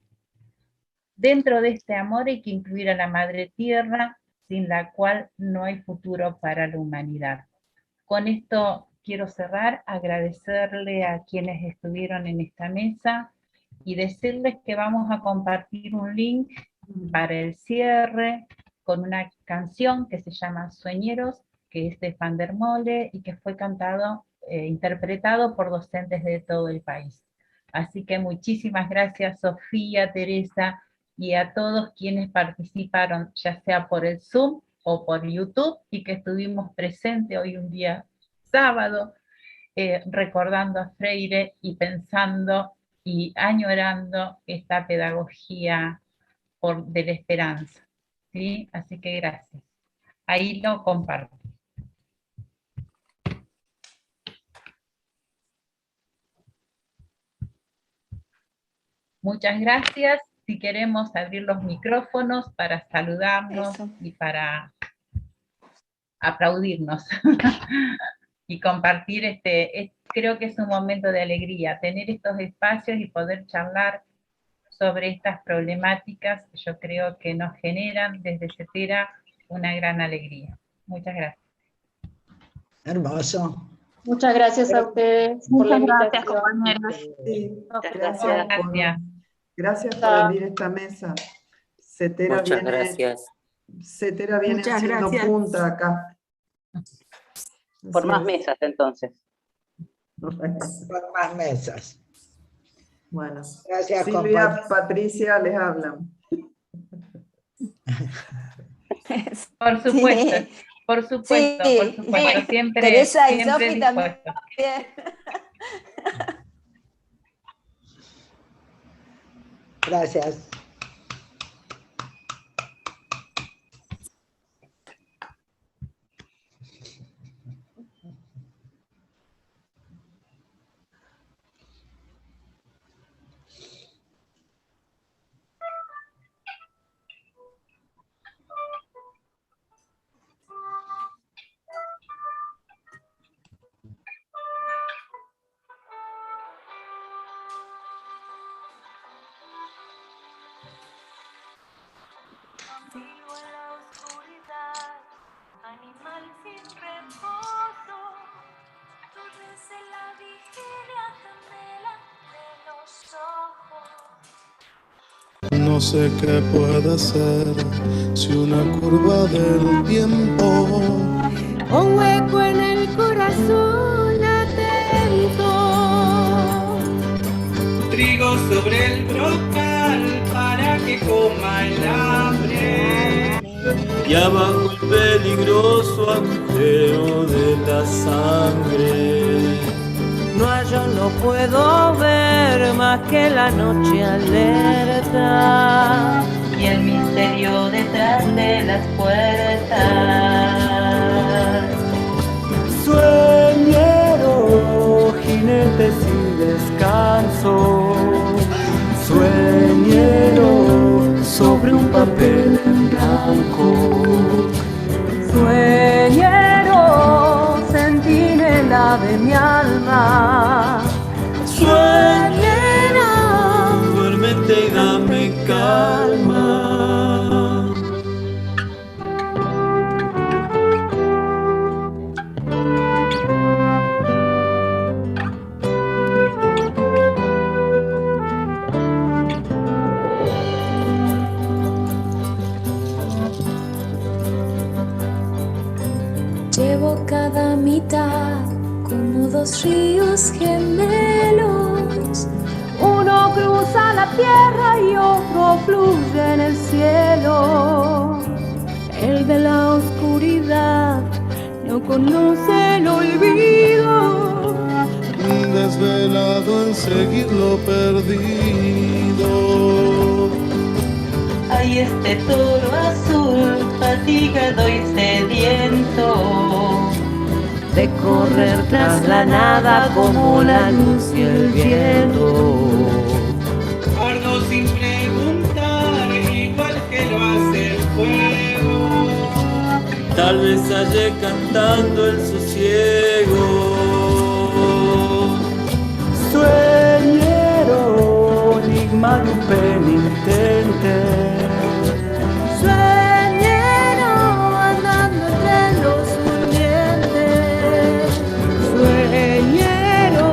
Dentro de este amor hay que incluir a la Madre Tierra, sin la cual no hay futuro para la humanidad. Con esto quiero cerrar, agradecerle a quienes estuvieron en esta mesa y decirles que vamos a compartir un link para el cierre con una canción que se llama Sueñeros, que es de Van der Mole y que fue interpretado por docentes de todo el país. Así que muchísimas gracias, Sofía, Teresa, y a todos quienes participaron, ya sea por el Zoom o por YouTube, y que estuvimos presentes hoy un día sábado, recordando a Freire y pensando y añorando esta pedagogía de la esperanza. ¿Sí? Así que gracias. Ahí lo comparto. Muchas gracias. Si queremos abrir los micrófonos para saludarnos y para aplaudirnos y compartir creo que es un momento de alegría, tener estos espacios y poder charlar sobre estas problemáticas. Yo creo que nos generan desde CETERA una gran alegría. Muchas gracias. Hermoso. Muchas gracias a ustedes por la invitación. Gracias, compañeras. Sí, Gracias. Gracias por abrir esta mesa. CETERA viene Muchas haciendo gracias. punta acá. Por más mesas, entonces. Por más mesas. Bueno, Gracias, Silvia, compañera. Patricia les hablan. Por supuesto, Sí. por supuesto, Sí. por supuesto. Siempre, Teresa y siempre Sofi también. dispuesto. Gracias. Vivo en la oscuridad, animal sin reposo, tu No sé qué puede ser si una curva del tiempo un hueco en el corazón atento. Trigo sobre el brocal para que coma el hambre. Y abajo el peligroso agujero de la sangre. Yo no puedo ver más que la noche alerta y el misterio detrás de las puertas. Sueñero, jinete sin descanso. Sueñero sobre un papel en blanco. Sueñero, centinela de mi alma. Sueñero, duérmete y dame calma. Llevo cada mitad como dos ríos gemelos. Uno cruza la tierra y otro fluye en el cielo. El de la oscuridad no conoce el olvido. Desvelado en seguir lo perdido. Hay este toro azul, fatigado y sediento, de correr tras la nada como la luz y el viento. Ardo sin preguntar, igual que lo hace el fuego. Tal vez hallé cantando el sosiego. Sueñero, enigma de un penitente. Sueñero, andando entre los durmientes. Sueñero,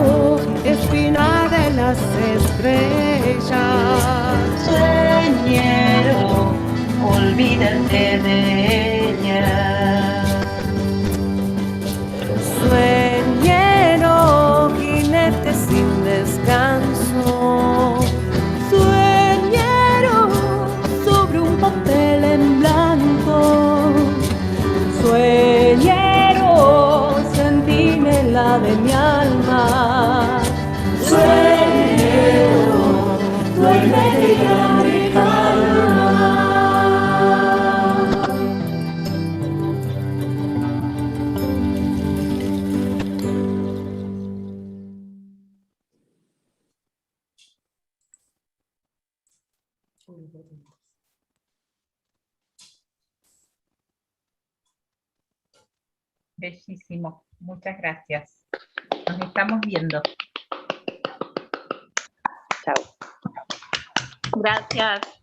espina de las estrellas. Sueñero, olvídate de ella. Sueñero, jinete sin descanso. Sueñero, sobre un papel en blanco. Sueñero, centinela de mi alma. Sueñero, duérmete y dame calma. Bellísimo, muchas gracias. Nos estamos viendo. Chao. Gracias.